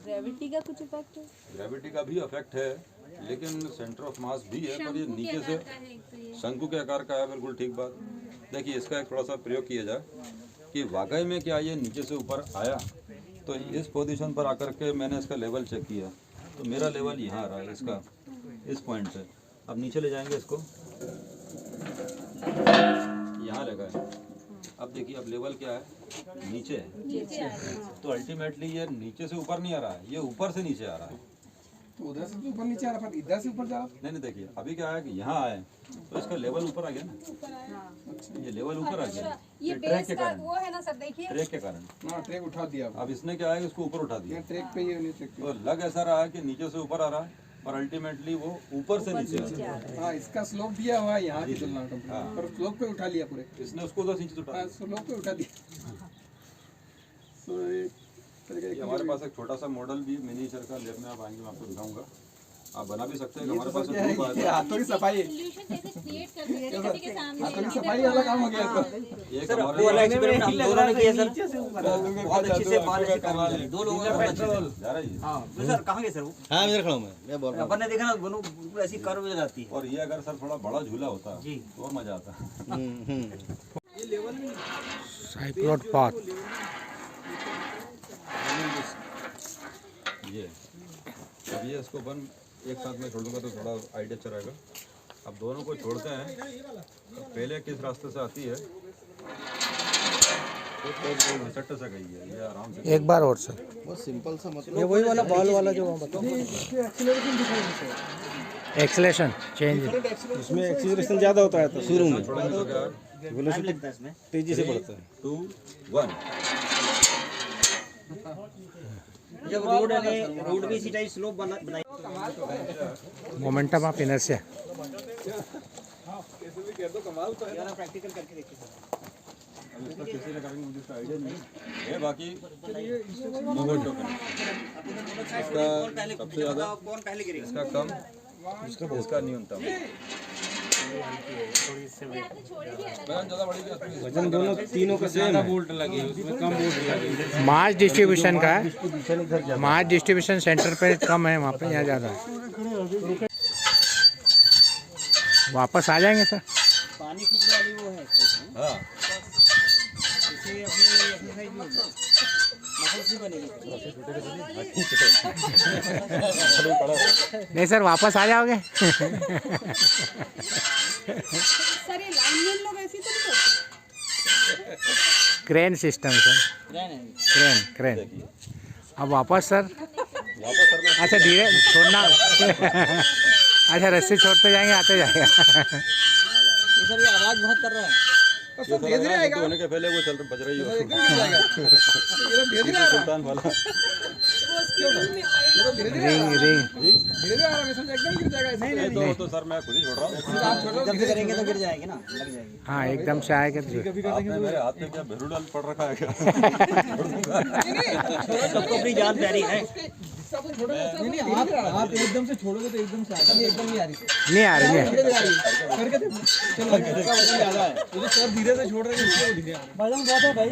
Speaker 9: ग्रेविटी का कुछ इफेक्ट है।
Speaker 5: ग्रेविटी का भी इफेक्ट है, लेकिन सेंटर ऑफ मास भी है, पर ये नीचे से शंकु के आकार का है। बिल्कुल ठीक बात। देखिए, इसका एक थोड़ा सा प्रयोग किया जाए कि वाकई में क्या ये नीचे से ऊपर आया। तो इस पोजीशन पर आकर के मैंने इसका लेवल चेक किया, तो मेरा लेवल यहाँ आ रहा है इसका, इस पॉइंट से। अब नीचे ले जाएंगे इसको, यहाँ लगा है। अब देखिए, अब लेवल क्या है? नीचे है। तो अल्टीमेटली ये नीचे से ऊपर नहीं आ रहा है, ये ऊपर से नीचे आ रहा है।
Speaker 3: तो उधर से तो ऊपर नीचे आ रहा पर इधर से ऊपर जा रहा।
Speaker 5: नहीं देखिए अभी क्या है कि यहाँ आए तो इसका लेवल ऊपर आ गया ना, ये लेवल ऊपर आ गया
Speaker 9: ये
Speaker 5: ट्रैक के
Speaker 9: बेस का
Speaker 5: कारण,
Speaker 9: वो है ना सर, देखिए
Speaker 5: ट्रैक के कारण।
Speaker 3: हाँ ट्रैक उठा दिया
Speaker 5: अब इसने क्या है कि इसको ऊपर उठा दिया,
Speaker 3: ट्रैक पे ये नहीं ट्रैक
Speaker 5: तो लग ऐसा रहा है कि नीचे से ऊपर आ रहा है पर अल्टीमेटली वो ऊपर से नीचे आ रहा है।
Speaker 3: पे। हाँ इसका स्लोप दिया हुआ है यहाँ की तुलना में पर स्लोप पे उठा लिया पूरे।
Speaker 5: इसने उसको 10 इंच उठा
Speaker 3: हाँ स्लोप पे उठा दिया। So,
Speaker 5: ये हमारे पास एक छोटा सा मॉडल भी मिनीचर का लैब में आप आएंगे मैं आपको दिखाऊंगा, आप बना भी सकते हैं। हमारे पास एक ग्रुप
Speaker 3: ये
Speaker 5: आया
Speaker 3: हाथों की सफाई
Speaker 6: सॉल्यूशन कैसे क्रिएट कर सकते हैं किसी के सामने
Speaker 3: हाथों की सफाई वाला काम हो गया तो।
Speaker 5: था। एक
Speaker 4: सर
Speaker 5: हमारे
Speaker 4: वो वाला एक्सपेरिमेंट हम दोनों ने किया सर, बहुत अच्छे से बाल ऐसे कर लिए, दो लोगों ने बहुत अच्छे से।
Speaker 5: जा रही है
Speaker 4: हाँ सर कहाँ गए सर वो?
Speaker 8: हाँ इधर खड़ा हूँ मैं बोल रहा
Speaker 4: अपन ने देखा ना दोनों बिल्कुल ऐसी कर्व हो जाती है।
Speaker 5: और ये अगर सर थोड़ा बड़ा झूला होता
Speaker 4: जी।
Speaker 5: तो और मजा आता।
Speaker 1: Cycloid path.
Speaker 5: ये अब ये इसको अपन एक साथ में छोड़ दूंगा तो थोड़ा आइडिया अच्छा रहेगा। अब दोनों को छोड़ते हैं, तो पहले किस रास्ते से आती है तो घसट से गई है ये आराम से।
Speaker 1: एक बार और सर,
Speaker 8: बहुत सिंपल सा मतलब
Speaker 2: ये वही वाला बॉल वाला जो वहाँ बताओ।
Speaker 1: Acceleration change.
Speaker 2: इसमें एक्सीलरेशन ज़्यादा होता है तो शुरू में
Speaker 5: थोड़ा सा क्या
Speaker 4: टाइम लगता है इसमें।
Speaker 2: तेजी से बढ़ता है।
Speaker 5: 2 1
Speaker 4: जब रोड भी इसी टाइप स्लोप बनाई
Speaker 1: मोमेंटम ऑफ इनर्शिया।
Speaker 4: प्रैक्टिकल करके देखिए सर।
Speaker 5: अब इसका कैसे लगाएंगे मुझे इसका आइडिया नहीं है, बाकी मोमेंट टोकन इसका सबसे ज़्यादा,
Speaker 4: कौन पहले गिरेगा?
Speaker 5: इसका कम, इसका न्यूनतम।
Speaker 2: वजन दोनों तीनों का सेम है। बोल्ट लगे उसमें कम बोल्ट लगे।
Speaker 1: मास डिस्ट्रीब्यूशन का है, मास डिस्ट्रीब्यूशन सेंटर पे कम है, वहाँ पे यहाँ ज़्यादा है। वापस आ जाएंगे सर।
Speaker 4: पानी खींचने वाली वो है
Speaker 5: हाँ
Speaker 4: इसे अपनी एक्सरसाइज में मसल्स भी बनेगी।
Speaker 1: नहीं सर वापस आ जाओगे।
Speaker 9: सर ये लाइनमैन लोग ऐसे तो नहीं करते।
Speaker 1: Crane system sir, crane crane. अब वापस सर, अच्छा धीरे छोड़ना। अच्छा रस्सी छोड़ते जाएंगे आते जाएगा।
Speaker 4: ये सर ये आवाज़ बहुत कर रहा है।
Speaker 5: ये धीरे आएगा होने के पहले वो चल बज रही है सुल्तान वाला।
Speaker 1: रिंग रिंग
Speaker 3: धीरे आ रहा है समझ एकदम गिर जाएगा।
Speaker 5: नहीं तो सर मैं खुद ही छोड़ रहा हूँ।
Speaker 4: जब से करेंगे तो गिर जाएगी ना, लग जाएगी।
Speaker 1: हाँ एकदम से आएगा तो
Speaker 5: आपने मेरे हाथ में क्या बेरुडाल पड़ रखा है क्या?
Speaker 4: सबको अपनी जान प्यारी है।
Speaker 3: आप एकदम से छोड़ोगे तो एकदम से आएगा। एकदम नहीं आ रही,
Speaker 1: नहीं आ रही है।
Speaker 3: करके देखो चलो वजन ज्यादा है तो सर धीरे से छोड़ रहे हैं इसलिए वो धीरे आ रहा है। वजन ज्यादा भाई।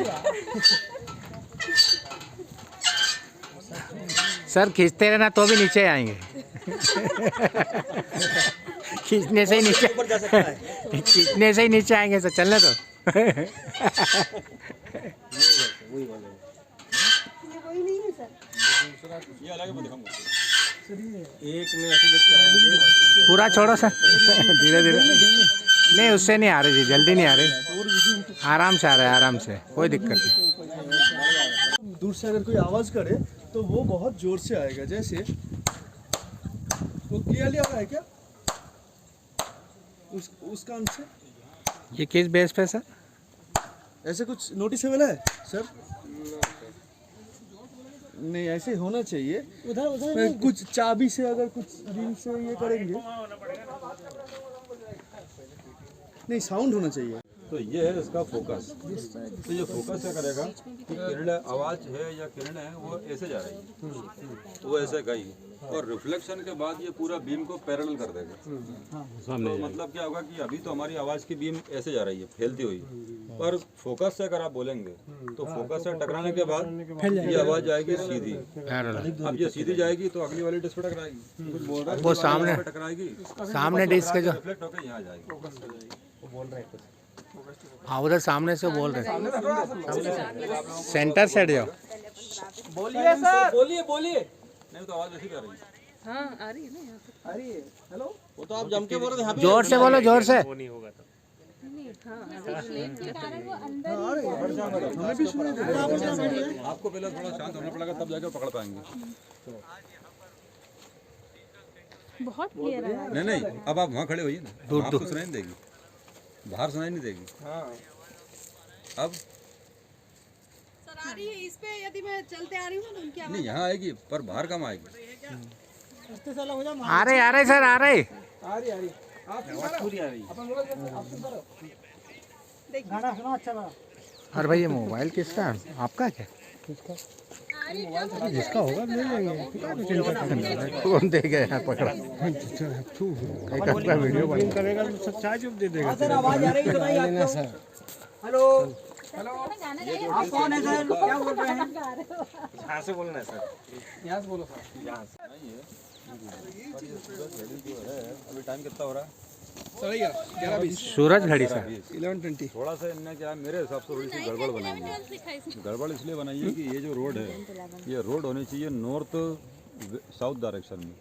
Speaker 1: सर खींचते रहना तो भी नीचे आएंगे। खींचने से ही नीचे,
Speaker 4: ऊपर जा सकता है।
Speaker 1: खींचने से ही नीचे आएंगे सर, चलने दो।
Speaker 5: ये अलग है दिखाऊंगा।
Speaker 2: एक में ऐसे देख के
Speaker 1: पूरा छोड़ो सर। धीरे धीरे, नहीं उससे नहीं आ रही जी, जल्दी नहीं आ रही, आराम से आ रहा है, आराम से, कोई दिक्कत नहीं।
Speaker 2: दूर से अगर कोई आवाज़ करे तो वो बहुत जोर से आएगा। जैसे वो क्लियरली आ रहा है क्या उस कान से?
Speaker 1: ये किस बेस पे सर?
Speaker 2: ऐसे कुछ नोटिसेबल है सर? नहीं ऐसे होना चाहिए। उधर कुछ चाबी से अगर कुछ रिंग से ये करेंगे, नहीं साउंड होना चाहिए।
Speaker 5: तो ये है इसका फोकस। तो ये फोकस क्या करेगा कि किरण आवाज है या किरण है वो ऐसे जा रही है, वो ऐसे गई और रिफ्लेक्शन के बाद ये पूरा बीम को पैरेलल कर देगा। तो मतलब क्या होगा कि अभी तो हमारी आवाज की बीम ऐसे जा रही है फैलती हुई, पर फोकस से अगर आप बोलेंगे तो फोकस से टकराने के बाद ये आवाज जाएगी सीधी। अब ये सीधी जाएगी तो अगली वाली डिस्क पे टकराएगी,
Speaker 1: वो सामने
Speaker 5: टकराएगी,
Speaker 1: सामने डिस्क के जो
Speaker 5: रिफ्लेक्ट होकर यहाँ जाएगी।
Speaker 1: हाँ उधर सामने से बोल रहे हैं, सेंटर साइड जाओ।
Speaker 3: बोलिए सर, बोलिए बोलिए।
Speaker 5: नहीं तो आवाज ऐसी कर रही है।
Speaker 9: हाँ आ रही है ना यहाँ पे।
Speaker 3: आ रही है। हेलो
Speaker 4: वो तो आप जम के बोल रहे थे।
Speaker 1: जोर से बोलो, जोर से।
Speaker 9: नहीं हाँ
Speaker 6: के कारण वो अंदर
Speaker 5: आपको पहले थोड़ा शांत होना पड़ेगा तब जाकर पकड़ पाएंगे।
Speaker 6: बहुत क्लियर है।
Speaker 5: नहीं नहीं, अब आप वहाँ खड़े होइए ना, आपको सुनाई नहीं देगी, बाहर सुनाई नहीं देगी। अब
Speaker 9: सर आ रही है इस पे, यदि मैं चलते आ रही हूँ तो उनकी
Speaker 5: नहीं, यहाँ आएगी पर बाहर कम आएगी।
Speaker 1: आ रहे सर, आ रहे।
Speaker 7: पूरी आ रही है।
Speaker 2: गाना सुना अच्छा लगा।
Speaker 1: अरे भाई ये मोबाइल किसका है? आपका क्या?
Speaker 2: जिसका होगा ले लेंगे।
Speaker 1: कौन दे गया यहाँ पकड़ा? वीडियो बना
Speaker 2: करेगा तो सब चाय चुप दे देगा।
Speaker 4: सर आवाज आ रही है सर। हेलो आप कौन है सर, क्या बोल रहे हैं?
Speaker 7: यहाँ से बोलना है सर।
Speaker 3: यहाँ से बोलो सर।
Speaker 7: यहाँ से।
Speaker 5: अभी टाइम कितना हो रहा है?
Speaker 3: 11:20
Speaker 1: सूरज घड़ी सर।
Speaker 3: 11:20।
Speaker 5: थोड़ा सा इनने क्या मेरे हिसाब से थोड़ी सी गड़बड़ बनाई है। गड़बड़ इसलिए बनाई है कि ये जो रोड है, ये रोड होनी चाहिए नॉर्थ साउथ डायरेक्शन में।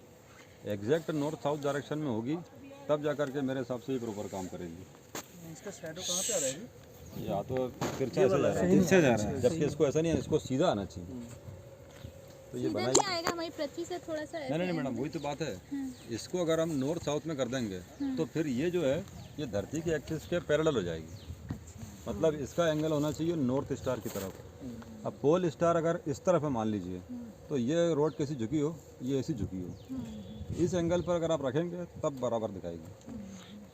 Speaker 5: एग्जैक्ट नॉर्थ साउथ डायरेक्शन में होगी तब जा कर के मेरे हिसाब से ये प्रॉपर काम करेगी।
Speaker 2: इसका शैडो कहाँ पे आ रहा है?
Speaker 5: या तो तिरछा से जा रहा है, जबकि इसको ऐसा नहीं है, इसको सीधा आना चाहिए। तो ये बनाई
Speaker 6: आएगा हमारी पृथ्वी से थोड़ा सा।
Speaker 5: नहीं मैडम, वही तो बात है। इसको अगर हम नॉर्थ साउथ में कर देंगे तो फिर ये जो है ये धरती के एक्सिस के पैरेलल हो जाएगी। मतलब इसका एंगल होना चाहिए नॉर्थ स्टार की तरफ। अब पोल स्टार अगर इस तरफ है मान लीजिए, तो ये रोड कैसी झुकी हो, ये ऐसी झुकी हो। इस एंगल पर अगर आप रखेंगे तब बराबर दिखाएगी।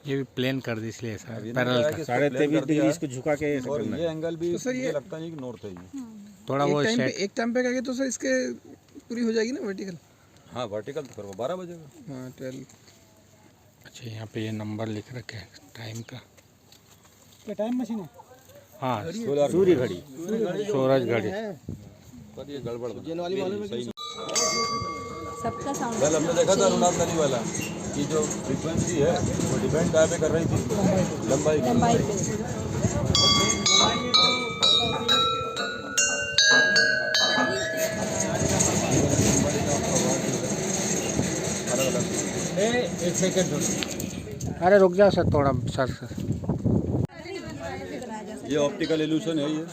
Speaker 1: ये भी प्लेन कर दी इसलिए सर,
Speaker 5: अभी
Speaker 1: पैरेलल
Speaker 5: नहीं
Speaker 1: का।
Speaker 5: 23.5 डिग्री
Speaker 2: इसको झुका के
Speaker 5: और ये एंगल भी
Speaker 3: सर
Speaker 5: मुझे लगता नहीं कि नॉर्थ है ये।
Speaker 1: थोड़ा वो सेट।
Speaker 3: एक टाइम पे करके तो सर इसके पूरी हो जाएगी ना वर्टिकल।
Speaker 5: हाँ वर्टिकल तो फिर वो 12 बजेगा।
Speaker 3: हाँ 12।
Speaker 1: अच्छा यहाँ पे ये नंबर लिख रखे हैं टाइम का।
Speaker 2: क्या टाइम मशीन है?
Speaker 1: हाँ
Speaker 5: सूर्य घड़ी,
Speaker 1: सूरज घड़ी।
Speaker 5: पर ये गड़बड़ सही नहीं।
Speaker 9: सबका साउंड
Speaker 5: कल हमने देखा था अनुनाद नली वाला कि जो फ्रीक्वेंसी है वो डिपेंड क्या पे कर रही थी, लंबाई की।
Speaker 9: लंबाई पे।
Speaker 2: एक सेकंड।
Speaker 1: अरे रुक जाओ सर थोड़ा सर।
Speaker 5: ये ऑप्टिकल इल्यूशन है। ये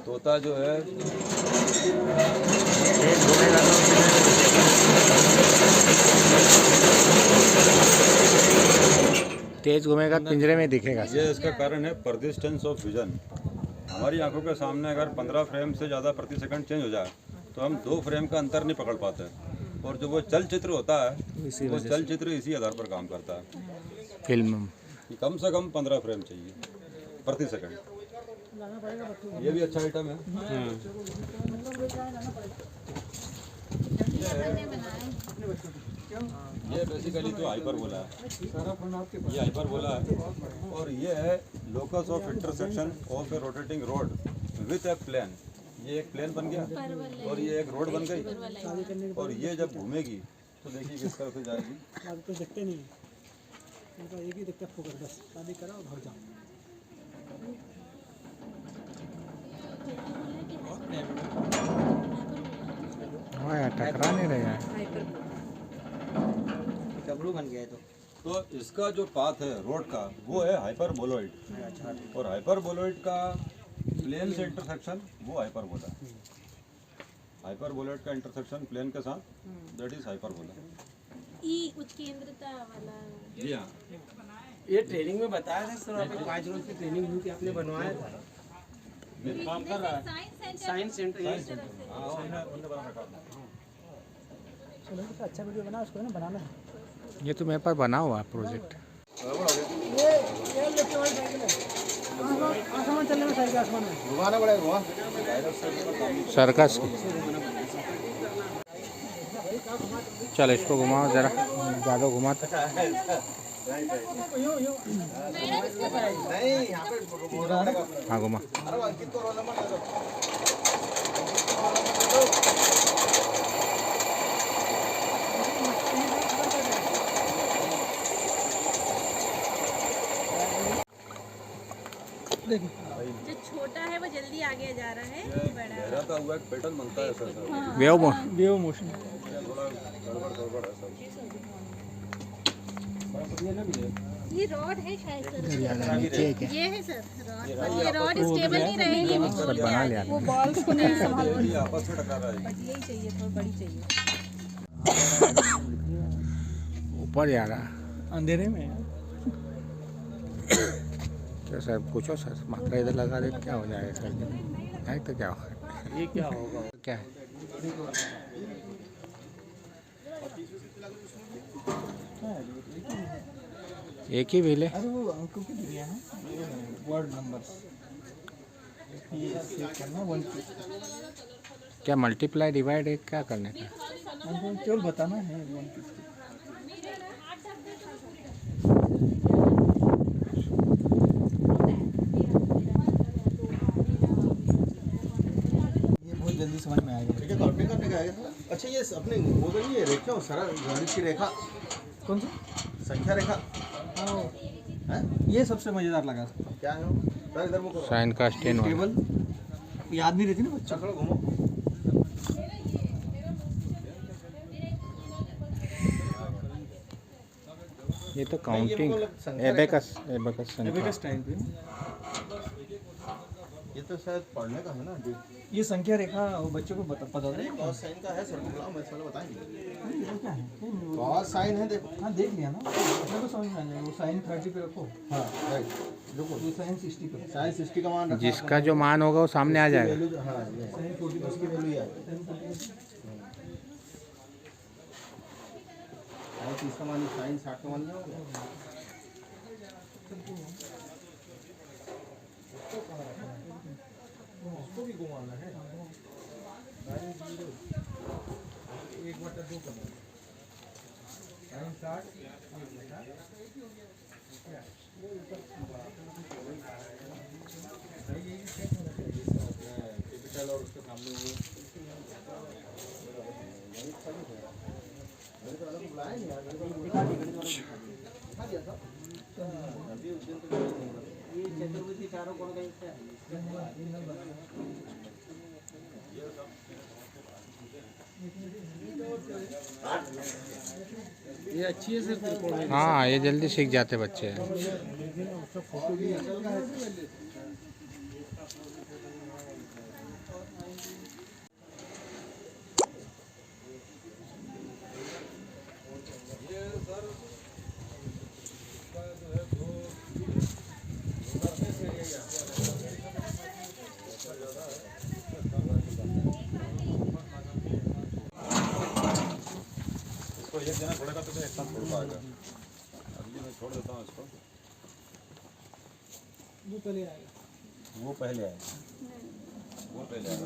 Speaker 5: तोता जो है
Speaker 1: तेज घूमेगा पिंजरे में दिखेगा।
Speaker 5: ये इसका कारण है परसिस्टेंस ऑफ विजन। हमारी आंखों के सामने अगर 15 फ्रेम से ज़्यादा प्रति सेकंड चेंज हो जाए तो हम 2 फ्रेम का अंतर नहीं पकड़ पाते। और जो वो चलचित्र होता है वो चलचित्र इसी आधार पर काम करता है
Speaker 1: फिल्म
Speaker 5: कि कम से कम 15 फ्रेम चाहिए प्रति सेकंड। ये भी अच्छा आइटम है। ये बेसिकली तो हाइपरबोला है, ये हाइपरबोला है। और ये है locus of intersection of a rotating rod with a plane. ये एक प्लेन बन गया और ये एक रोड बन गई। और ये जब घूमेगी तो देखिए किस तरफ से जाएगी।
Speaker 2: तो देखते नहीं, उनका एक ही देखते फोकस, बस शादी करा और घर जाओ।
Speaker 1: हाँ यार टकरा नहीं रहे यार।
Speaker 4: डब्लू बन गया है
Speaker 5: तो इसका जो पाथ है रोड का वो है हाइपरबोलॉइड। और हाइपरबोलॉइड का प्लेन से इंटरसेक्शन वो हाइपरबोला। हाइपरबोलॉइड का इंटरसेक्शन प्लेन के साथ दैट इज हाइपरबोला।
Speaker 6: ई उत्केंद्रता वाला।
Speaker 5: जी हाँ,
Speaker 7: ये ट्रेनिंग में बताया था सर, आपने 5 रोज की ट्रेनिंग हुई थी, आपने बनवाया था। काम कर रहा है साइंस सेंटर।
Speaker 2: चलो तो अच्छा वीडियो बना, उसको ना बनाना है।
Speaker 1: ये तो मेरे पास बना हुआ है प्रोजेक्ट।
Speaker 2: ये लेफ्ट वाली साइकिल है, आसमान चलने में साइकिल आसमान में
Speaker 8: घुमाना पड़ेगा।
Speaker 1: सर्कस की। चल इसको घुमाओ जरा, ज़्यादा घुमाते। हाँ घुमा।
Speaker 6: जो छोटा है वो जल्दी आगे जा रहा है, बड़ा
Speaker 5: लहराता हुआ एक पैटर्न बनता है सर।
Speaker 1: Wave
Speaker 2: motion.
Speaker 5: थोड़ा गड़बड़ है सब।
Speaker 6: ये रॉड है शायद सर। ये है सर रॉड। ये रॉड स्टेबल नहीं रहेगी, वो खोल के
Speaker 1: बना लिया।
Speaker 9: वो बॉल्स को नहीं संभाल।
Speaker 5: ये आपस में टकरा रहा है।
Speaker 9: बस यही चाहिए, थोड़ी बड़ी चाहिए।
Speaker 1: ऊपर जा रहा
Speaker 2: अंधेरे में
Speaker 1: तो सर पूछो सर, मात्रा इधर लगा दे क्या हो जाएगा सर? नहीं तो क्या होगा?
Speaker 2: ये क्या होगा?
Speaker 1: क्या है? एक ही बिल है।
Speaker 2: अरे वो अंकों की दिया है वर्ड नंबर्स, ये सेव करना 1
Speaker 1: क्या मल्टीप्लाई डिवाइड है क्या करने का?
Speaker 2: हमको केवल बताना है 1 ये बहुत जल्दी समझ में आएगा।
Speaker 8: ठीक है, कॉपी करने का आएगा। अच्छा ये अपने वो तो नहीं है रेखा, सारा गणित की रेखा,
Speaker 2: कौन सा?
Speaker 8: संख्या रेखा
Speaker 2: हाँ, ये सबसे मजेदार लगा।
Speaker 8: क्या है वो? सर इधर मुझको
Speaker 1: साइन का स्टेन वाला।
Speaker 2: टेबल याद नहीं रहती ना बच्चों।
Speaker 8: थोड़ा घूमो।
Speaker 1: ये तो काउंटिंग एबेकस
Speaker 2: एबेकस टाइम पे
Speaker 8: ये तो शायद पढ़ने का है ना जी।
Speaker 2: ये संख्या रेखा वो बच्चों को पता है।
Speaker 8: कॉस साइन का है सर, बुलाओ मैं चलो बताएंगे।
Speaker 2: ये क्या है?
Speaker 8: कॉस साइन है देखो।
Speaker 2: हाँ देख लिया ना, अपने को समझ में आ जाएगा। वो साइन 30 पे रखो,
Speaker 8: हाँ राइट, देखो
Speaker 2: ये साइन 60 पे।
Speaker 8: साइन 60 का मान रखा।
Speaker 1: जिसका जो मान होगा वो सामने आ जाएगा।
Speaker 8: वैल्यू हाँ ये
Speaker 2: साइन 40
Speaker 8: उसकी वैल्यू है। साइन 30 का मान, साइन 60 का मान नहीं होगा। उसको भी घुमाना है। साइन 0 1/2 करना, साइन 60 कैपिटल और उसके सामने वो बुलाया नहीं यार, अभी उस दिन तो ये चतुर्भुज चारों कोण का हिस्सा है।
Speaker 3: ये अच्छी है सर त्रिकोण।
Speaker 1: हाँ ये जल्दी सीख जाते बच्चे।
Speaker 5: इसको एक देना पड़ेगा तो एक साथ छोड़ पाएगा। अभी मैं छोड़ देता हूँ इसको।
Speaker 2: वो पहले आएगा।
Speaker 5: वो पहले आएगा, वो पहले आएगा।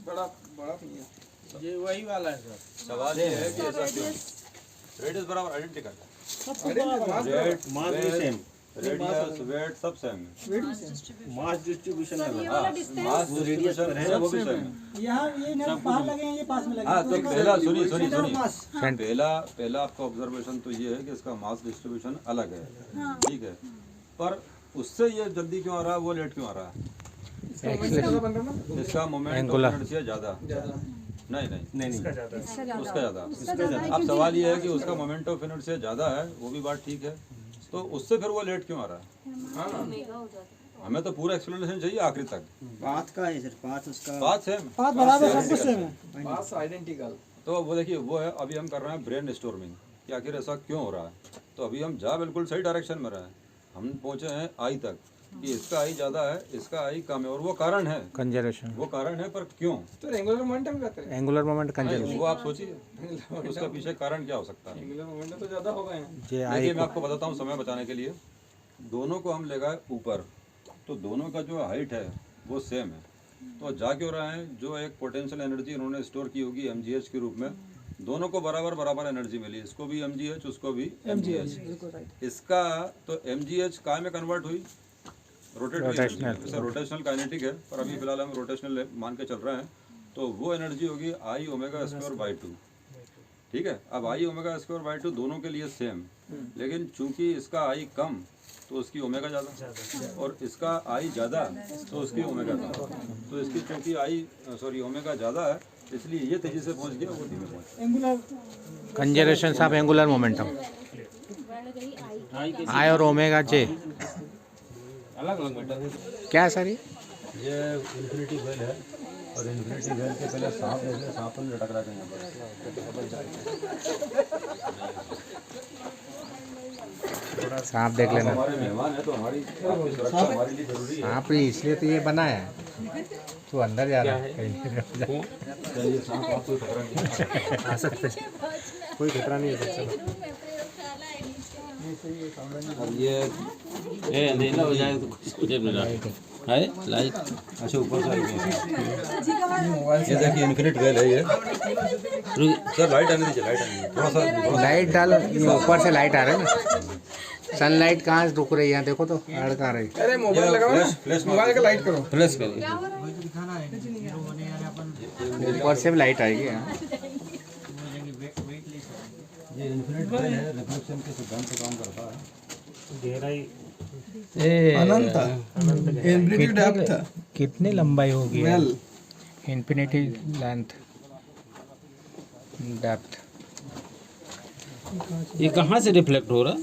Speaker 3: बड़ा बड़ा भैया, ये वही वाला है सर।
Speaker 5: सवाल ये है कि ऐसा क्यों? रेडियस बराबर आइडेंटिकल है। रेडियस वेट सब सेम है।
Speaker 8: मास डिस्ट्रीब्यूशन है।
Speaker 5: हाँ, मास डिस्ट्रीब्यूशन है वो भी सेम है।
Speaker 2: यहाँ ये ना बाहर लगे हैं, ये पास में लगे
Speaker 5: हाँ तो पहला सुनिए
Speaker 2: मास।
Speaker 5: पहला आपका ऑब्जर्वेशन तो ये है कि इसका मास डिस्ट्रीब्यूशन अलग है, ठीक है, पर उससे ये जल्दी क्यों आ रहा है, वो लेट क्यों आ रहा है? इसका मोमेंट ऑफ इनर्शिया ज्यादा। नहीं उसका ज्यादा। अब सवाल ये है कि उसका मोमेंट ऑफ इनर्शिया ज्यादा है, वो भी बात ठीक है, तो उससे फिर वो लेट क्यों आ रहा है? हमें तो पूरा एक्सप्लेनेशन चाहिए आखिरी तक।
Speaker 4: पाथ का है सर, पाथ उसका
Speaker 5: बात सेम,
Speaker 2: पाथ बराबर सब कुछ सेम है।
Speaker 3: पास आइडेंटिकल।
Speaker 5: तो वो देखिए वो है, अभी हम कर रहे हैं ब्रेन स्टॉर्मिंग कि आखिर ऐसा क्यों हो रहा है। तो अभी हम जा बिल्कुल सही डायरेक्शन में रहे हैं, हम पहुंचे हैं आई तक कि इसका आई ज़्यादा है, इसका आई कम है, और वो कारण है,
Speaker 1: कंजर्वेशन।
Speaker 5: वो कारण है, पर क्यों?
Speaker 3: तो एंगुलर मोमेंटम कहते हैं।
Speaker 1: एंगुलर मोमेंट
Speaker 5: नहीं,
Speaker 1: कंजर्वेशन।
Speaker 5: वो आप सोचिए उसका पीछे कारण क्या हो सकता है।
Speaker 3: एंगुलर मोमेंटम तो ज्यादा हो गए हैं।
Speaker 5: देखिए मैं आपको बताता हूँ समय बचाने के लिए, दोनों को हम ले गए ऊपर, तो दोनों का जो हाइट है वो सेम है, तो जा क्यों रहा है? जो एक पोटेंशियल एनर्जी इन्होंने स्टोर की होगी mgh के रूप में, दोनों को बराबर बराबर एनर्जी मिली, इसको भी mgh उसको भी mgh। इसका तो mgh काय में कन्वर्ट हुई? रोटेशनल काइनेटिक है, पर अभी फिलहाल हम रोटेशनल मान के चल रहे हैं, तो वो एनर्जी होगी आई ओमेगा स्क्वायर बाई 2, ठीक है। अब आई ओमेगा स्क्वायर बाई 2 दोनों के लिए सेम, लेकिन चूंकि इसका आई कम तो उसकी ओमेगा ज़्यादा, और इसका आई ज़्यादा तो उसकी ओमेगा कम। तो इसकी चूंकि ओमेगा ज़्यादा है, इसलिए ये तेज़ी से पहुंच गया, वो धीमे पहुंच गया।
Speaker 1: कंजर्वेशन ऑफ एंगुलर मोमेंटम, आई और ओमेगा जे अलग अलग क्या है सर?
Speaker 5: ये इन्फिनिटी वेल है, और इन्फिनिटी वेल के पहले सांप देख ले, सांप पर लटक रहा है यहाँ पर।
Speaker 1: सांप देख लेना।
Speaker 5: हमारे मेहमान है तो हमारी आपकी सुरक्षा हमारे लिए जरूरी है।
Speaker 1: सांप नहीं, इसलिए तो ये बना है। तू अंदर जा रहा है कहीं।
Speaker 5: ये सांप आपको खतरा नहीं
Speaker 1: आ सकते, कोई खतरा नहीं है।
Speaker 7: अब ये अंधेरा हो जाए तो कुछ मुझे मिला है लाइट।
Speaker 5: अच्छा ऊपर से ये देखिए इन्फिनिट वेल है ये। सर लाइट आने दीजिए, लाइट आने दीजिए थोड़ा सा।
Speaker 1: लाइट डालो, ये ऊपर से लाइट आ रहा है ना। सनलाइट कहाँ से रुक रही है देखो तो, अड़ कहाँ रही।
Speaker 3: अरे मोबाइल लगाओ ना, मोबाइल का लाइट करो।
Speaker 7: फ्लैश करिए।
Speaker 1: ऊपर से भी लाइट आएगी।
Speaker 5: ये इन्फिनिट वेल है, रिफ्लेक्शन के सिद्धांत पे काम करता है।
Speaker 2: गहराई
Speaker 3: अनंत इन्फिनिटी डेप्थ।
Speaker 1: कितनी लंबाई होगी?
Speaker 3: Well
Speaker 1: infinity length depth.
Speaker 7: ये कहाँ से रिफ्लेक्ट हो रहा है?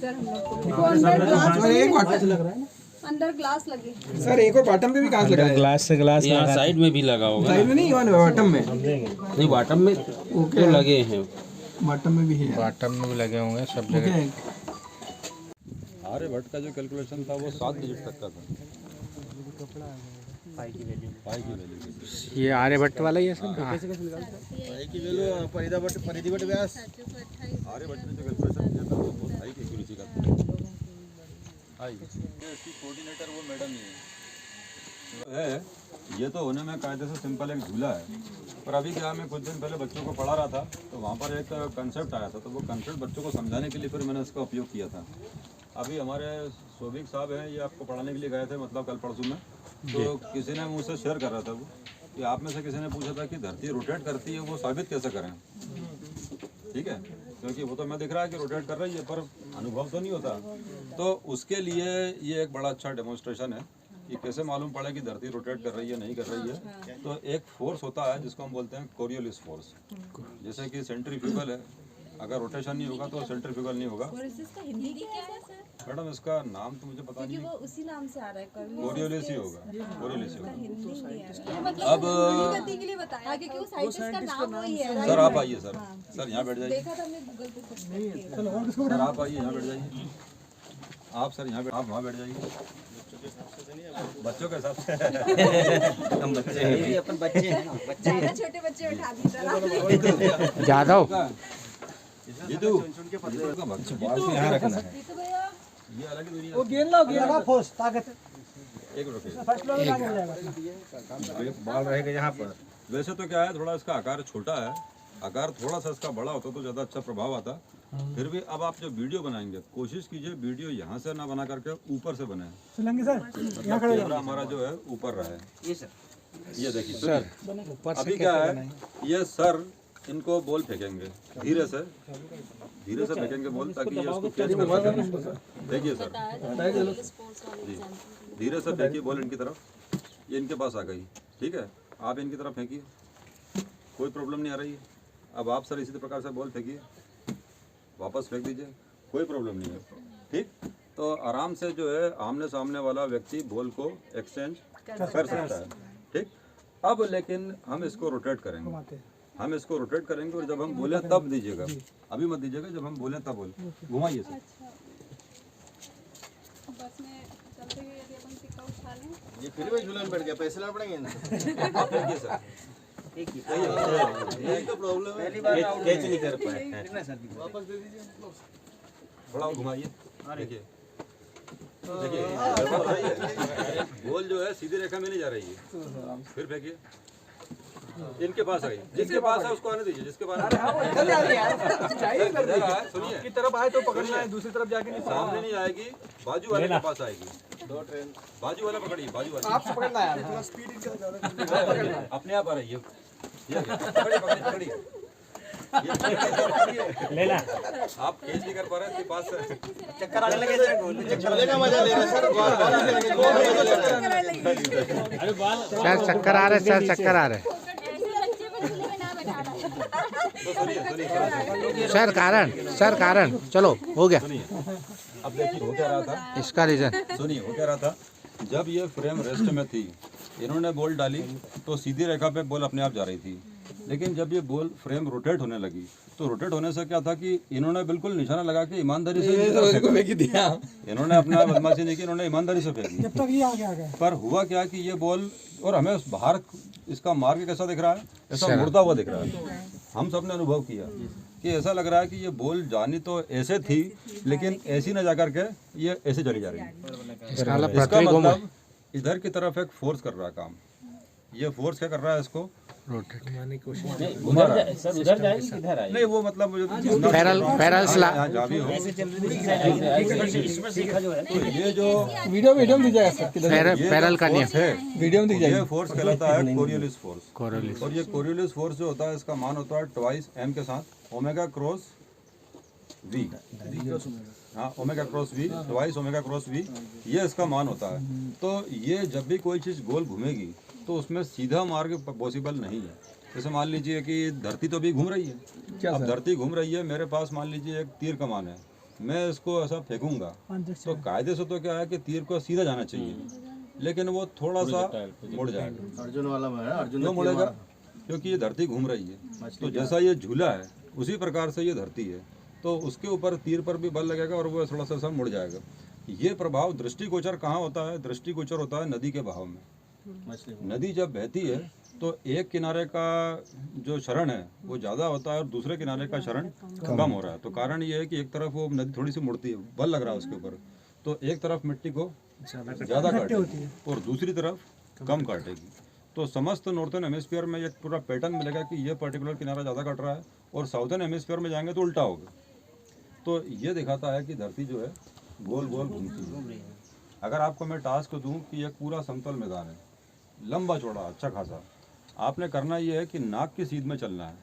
Speaker 9: अंदर ग्लास लगे।
Speaker 3: सर एक और बॉटम पे भी कांच लगा है।
Speaker 1: ग्लास से ग्लास
Speaker 7: यहाँ साइड में भी लगा होगा।
Speaker 3: साइड में नहीं, बॉटम में।
Speaker 7: नहीं बॉटम में तो लगे हैं।
Speaker 3: बॉटम में भी है।
Speaker 1: बॉटम में भी लगे होंगे सब जगह।
Speaker 5: आर्यभट्ट का जो कैलकुलेशन था वो 7 डिजिट तक का था। पाई की वैल्यू
Speaker 1: ये आर्यभट्ट वाला ही है सब। हाँ।
Speaker 8: परिधिवट व्यास।
Speaker 5: आर्यभट्ट ने जो कैलकुलेशन किया था वो बहुत हाई एक्यूरेसी का था। हाई इसकी कोऑर्डिनेटर वो मैडम ही है। ये तो होने में कायदे से सिंपल एक झूला है, पर अभी क्या मैं कुछ दिन पहले बच्चों को पढ़ा रहा था तो वहाँ पर एक कंसेप्ट आया था, तो वो कंसेप्ट बच्चों को समझाने के लिए फिर मैंने इसका उपयोग किया था। अभी हमारे सोबिक साहब हैं, ये आपको पढ़ाने के लिए गए थे, मतलब कल परसों में, तो किसी ने मुझसे शेयर कर रहा था वो कि आप में से किसी ने पूछा था कि धरती रोटेट करती है, वो साबित कैसे करें। ठीक है, क्योंकि वो तो मैं दिख रहा है कि रोटेट कर रही है, पर अनुभव तो नहीं होता। तो उसके लिए ये एक बड़ा अच्छा डेमोन्स्ट्रेशन है कि कैसे मालूम पड़े कि धरती रोटेट कर रही है नहीं कर रही है। तो एक फोर्स होता है जिसको हम बोलते हैं कोरियोलिस फोर्स। जैसे कि सेंट्रीफ्यूगल है, अगर रोटेशन नहीं होगा तो सेंट्रीफ्यूगल नहीं होगा।
Speaker 6: इसका हिंदी क्या है सर?
Speaker 5: मैडम इसका नाम तो मुझे पता नहीं है,
Speaker 6: वो उसी नाम से आ रहा है।
Speaker 5: कोरियोलिस ही होगा, कोरियोलिस ही होगा।
Speaker 6: अब
Speaker 5: अब
Speaker 6: के लिए बताया क्योंकि वो साइंटिस्ट का नाम वही है।
Speaker 5: सर आप आइए, सर यहाँ बैठ जाइए।
Speaker 6: देखा था हमने गूगल पे सर्च करके।
Speaker 5: सर आप आइए, यहाँ बैठ जाइए। आप सर यहाँ आप वहाँ बैठ जाइए। बच्चों के हिसाब से
Speaker 4: हम बच्चे हैं, अपन बच्चे हैं ना, बच्चे हैं।
Speaker 6: छोटे बच्चे उठा दी
Speaker 1: जादव
Speaker 5: जीतू यहाँ रखना है। ये अलग ही दुनिया।
Speaker 2: वो गेंद लगा फोर्स ताकत।
Speaker 5: एक रुपये
Speaker 2: फर्स्ट फ्लोर में काम हो जाएगा।
Speaker 5: बाल रहेगा यहाँ पर। वैसे तो क्या है, थोड़ा इसका आकार छोटा है, आकार थोड़ा सा इसका बड़ा होता तो ज़्यादा अच्छा प्रभाव आता। फिर भी अब आप जो वीडियो बनाएंगे कोशिश कीजिए वीडियो यहाँ से ना बना करके ऊपर से बने।
Speaker 2: सुनेंगे सर,
Speaker 5: मतलब कैमरा हमारा जो है ऊपर रहे।
Speaker 4: ये सर,
Speaker 5: ये देखिए सर, अभी क्या है, ये सर इनको बॉल फेंकेंगे धीरे से फेंकेंगे बॉल, ताकि ये उसको कैच कर सकें। देखिए सर, जी धीरे से फेंकिए बॉल इनकी तरफ, ये इनके पास आ गई। ठीक है, आप इनकी तरफ फेंकिए, कोई प्रॉब्लम नहीं आ रही है। अब आप सर इसी प्रकार से बॉल फेंकिए, वापस फेंक दीजिए, कोई प्रॉब्लम नहीं है। ठीक, तो आराम से जो है आमने सामने वाला व्यक्ति बॉल को एक्सचेंज कर सकता है। ठीक, अब लेकिन हम इसको रोटेट करेंगे, और जब हम बोले तब दीजिएगा, अभी मत दीजिएगा, जब हम बोले तब बोले। घुमाइए सर।
Speaker 9: बस में चलते हुए यदि अपन सिक्का उठा लें।
Speaker 8: ये फिर भी झूलन बैठ गया, पैसे लाना पड़ेंगे ना।
Speaker 5: आप फेंकिए सर।
Speaker 8: यही तो प्रॉब्लम है, कैच नहीं कर पाए।
Speaker 5: वापस दे दीजिए, थोड़ा घुमाइए। देखिए बॉल जो है सीधी रेखा में नहीं जा रही है। फिर फेंकिए, इनके पास आई, जिसके पास है उसको आने दीजिए, जिसके पास सुनिए,
Speaker 3: की तरफ आए तो पकड़ना है, दूसरी तरफ जाके नहीं।
Speaker 5: सामने नहीं आएगी, बाजू वाले के पास आएगी। दो ट्रेन बाजू वाला पकड़िए, बाजू वाला
Speaker 3: आपसे पकड़ना है, थोड़ा स्पीड
Speaker 5: अपने आप आ रही है। पकड़ी
Speaker 2: लेना।
Speaker 5: आप कैच नहीं कर पा रहे, इसके पास
Speaker 8: चक्कर आने लगे सर, गोल में चक्कर का मजा ले रहे सर।
Speaker 1: सर चक्कर आ रहे, सर चक्कर आ रहे। सर कारण चलो हो गया।
Speaker 5: अब देखिए हो क्या रहा था,
Speaker 1: इसका रीजन
Speaker 5: सुनिए हो क्या रहा था, जब ये फ्रेम रेस्ट में थी इन्होंने बॉल डाली तो सीधी रेखा पे बॉल अपने आप जा रही थी, लेकिन जब ये बॉल फ्रेम रोटेट होने लगी तो रोटेट होने से क्या था कि इन्होंने बिल्कुल निशाना लगा के ईमानदारी से इन्होंने अपना बदमाशी नहीं की, इन्होंने ईमानदारी से फेंकी।
Speaker 2: जब तक ये आगे आ गया
Speaker 5: पर हुआ क्या कि ये बॉल, और हमें बाहर इसका मार्ग कैसा दिख रहा है, ऐसा मुड़ता हुआ दिख रहा है। हम सब ने अनुभव किया कि ऐसा लग रहा है कि ये बॉल जानी तो ऐसे थी, लेकिन ऐसी न जाकर के ये ऐसे चली जा रही है। इसका मतलब इधर की तरफ एक फोर्स कर रहा है काम। ये फोर्स क्या कर रहा है, इसको घुमाने की कोशिश
Speaker 7: सर उधर जाएंगे किधर आए?
Speaker 5: नहीं, वो मतलब मुझे
Speaker 1: पैरल्स
Speaker 5: यहाँ जा भी हो तो ये जो
Speaker 2: वीडियो में दिख जाएगा सर,
Speaker 1: पैरल का नियम
Speaker 5: है,
Speaker 2: वीडियो में दिख
Speaker 5: ये फोर्स कहलाता है कोरियोलिस फोर्स। और ये कोरियोलिस फोर्स जो होता है, इसका मान होता है ट्वाइस m के साथ ओमेगा क्रॉस v। हाँ, omega cross v, twice omega cross v, ये इसका मान होता है। तो ये जब भी कोई चीज़ गोल घूमेगी तो उसमें सीधा मार्ग पॉसिबल नहीं है। जैसे मान लीजिए कि धरती तो अभी घूम रही है, अब धरती घूम रही है, मेरे पास मान लीजिए एक तीर कमान है, मैं इसको ऐसा फेंकूंगा तो कायदे से तो क्या है कि तीर को सीधा जाना चाहिए, लेकिन वो थोड़ा सा मुड़ जाएगा।
Speaker 8: अर्जुन वाला है, अर्जुन
Speaker 5: क्यों मुड़ेगा? क्योंकि ये धरती घूम रही है। तो जैसा ये झूला है उसी प्रकार से ये धरती है, तो उसके ऊपर तीर पर भी बल लगेगा और वो थोड़ा सा मुड़ जाएगा। ये प्रभाव दृष्टिगोचर कहाँ होता है? दृष्टिगोचर होता है नदी के बहाव में। नदी जब बहती है तो एक किनारे का जो क्षरण है वो ज़्यादा होता है और दूसरे किनारे का क्षरण कम हो रहा है। तो कारण ये है कि एक तरफ वो नदी थोड़ी सी मुड़ती है, बल लग रहा है उसके ऊपर, तो एक तरफ मिट्टी को ज़्यादा काटेगी और दूसरी तरफ कम काटेगी। तो समस्त नॉर्थन हेमिस्फीयर में एक पूरा पैटर्न मिलेगा कि ये पर्टिकुलर किनारा ज़्यादा काट रहा है, और साउथर्न हेमिस्फीयर में जाएंगे तो उल्टा होगा। तो ये दिखाता है कि धरती जो है गोल गोल घूमती है। अगर आपको मैं टास्क दूं कि एक पूरा समतल मैदान है, लंबा चौड़ा अच्छा खासा, आपने करना ये है कि नाक की सीध में चलना है।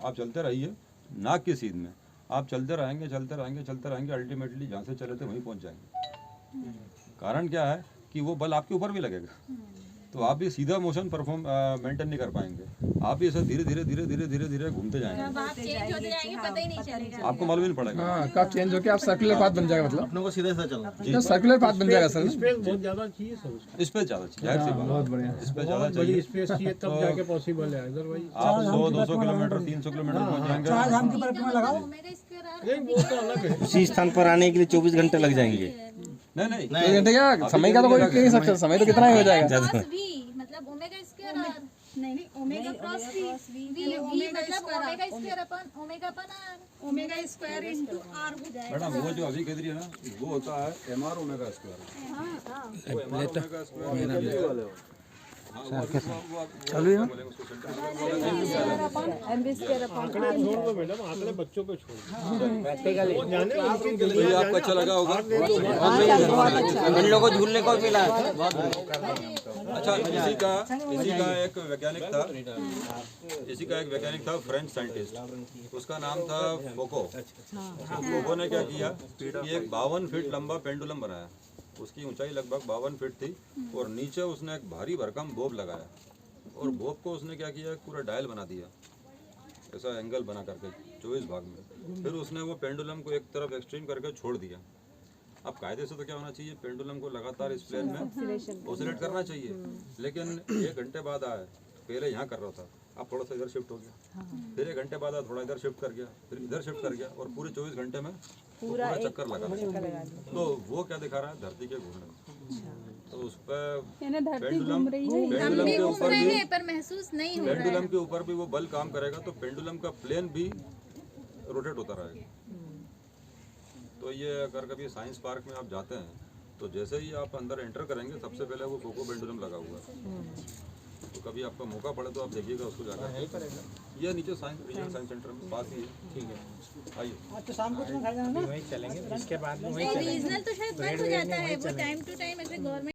Speaker 5: आप चलते रहिए नाक की सीध में, आप चलते रहेंगे चलते रहेंगे चलते रहेंगे, अल्टीमेटली जहाँ से चले थे वहीं पहुँच जाएंगे। कारण क्या है कि वो बल आपके ऊपर भी लगेगा, तो आप भी सीधा मोशन परफॉर्म मेंटेन नहीं कर पाएंगे। आप भी ऐसे धीरे धीरे धीरे धीरे धीरे धीरे घूमते जाएंगे,
Speaker 6: चेंज होते जाएंगे, पता ही नहीं चलेगा।
Speaker 5: आपको मालूम ही नहीं पड़ेगा।
Speaker 2: हाँ, कब चेंज होके आप सर्कुलर पाथ बन जाएगा, मतलब
Speaker 8: अपनों को सीधे से चलना।
Speaker 2: तो सर्कुलर पाथ बन जाएगा सर।
Speaker 8: स्पेस बहुत ज़्यादा चाहिए सर,
Speaker 5: इस पे ज़्यादा चाहिए, जाहिर सी बात, बहुत बढ़िया, इस पे ज़्यादा चाहिए,
Speaker 8: स्पेस चाहिए तब जाके पॉसिबल है। अदरवाइज
Speaker 5: आप 100-200 किलोमीटर 300 किलोमीटर पहुँच जाएंगे।
Speaker 4: उसी स्थान पर आने के लिए 24 घंटे लग जाएंगे।
Speaker 5: नहीं
Speaker 2: एक घंटे क्या समय का तो कोई नहीं सकता, समय तो कितना ही हो जाएगा।
Speaker 6: मतलब ओमेगा स्क्वायर नहीं ओमेगा क्रॉस वी मतलब ओमेगा स्क्वायर अपन ओमेगा अपन r
Speaker 9: omega square into r हो जाएगा।
Speaker 5: मैडम वो जो अभी कह रही है ना, वो होता है एमआर ओमेगा स्क्वायर।
Speaker 1: चलो
Speaker 8: छोड़ दो मैडम, आंकड़े बच्चों को छोड़
Speaker 5: तो ये आपको अच्छा लगा होगा।
Speaker 4: इन लोगों को झूलने को मिला।
Speaker 5: अच्छा, इसी का एक वैज्ञानिक था फ्रेंच साइंटिस्ट, उसका नाम था फोको। फोको ने क्या किया कि एक 52 फीट लंबा पेंडुलम बनाया। उसकी ऊंचाई लगभग 52 फीट थी और नीचे उसने एक भारी भरकम बोब लगाया, और बोब को उसने क्या किया, पूरा डायल बना दिया, ऐसा एंगल बना करके 24 भाग में। फिर उसने वो पेंडुलम को एक तरफ एक्सट्रीम करके छोड़ दिया। अब कायदे से तो क्या होना चाहिए, पेंडुलम को लगातार इस प्लेन में ऑसिलेट करना चाहिए, लेकिन 1 घंटे बाद आया, पहले यहाँ कर रहा था, अब थोड़ा सा इधर शिफ्ट हो गया, फिर 1 घंटे बाद थोड़ा इधर शिफ्ट कर गया, फिर इधर शिफ्ट कर गया, और पूरे 24 घंटे में पूरा चक्कर लगा। तो वो क्या दिखा रहा है, धरती के घूमने। तो उस पर पेंडुलम के ऊपर भी
Speaker 6: पर महसूस नहीं हो
Speaker 5: पेंडुलम के ऊपर भी वो बल काम करेगा, तो पेंडुलम का प्लेन भी रोटेट होता रहेगा। तो ये अगर कभी साइंस पार्क में आप जाते हैं तो जैसे ही आप अंदर एंटर करेंगे सबसे पहले वो फोको पेंडुलम लगा हुआ है। तो कभी आपका मौका पड़े तो आप देखिएगा उसको जाकर। ये नीचे रीजनल साइंस सेंटर में पास ही है। ठीक है, आइए।
Speaker 2: तो शाम को वहीं चलेंगे, इसके बाद में
Speaker 6: रीजनल तो शायद बंद हो जाता है, वो टाइम टू टाइम ऐसे गवर्नमेंट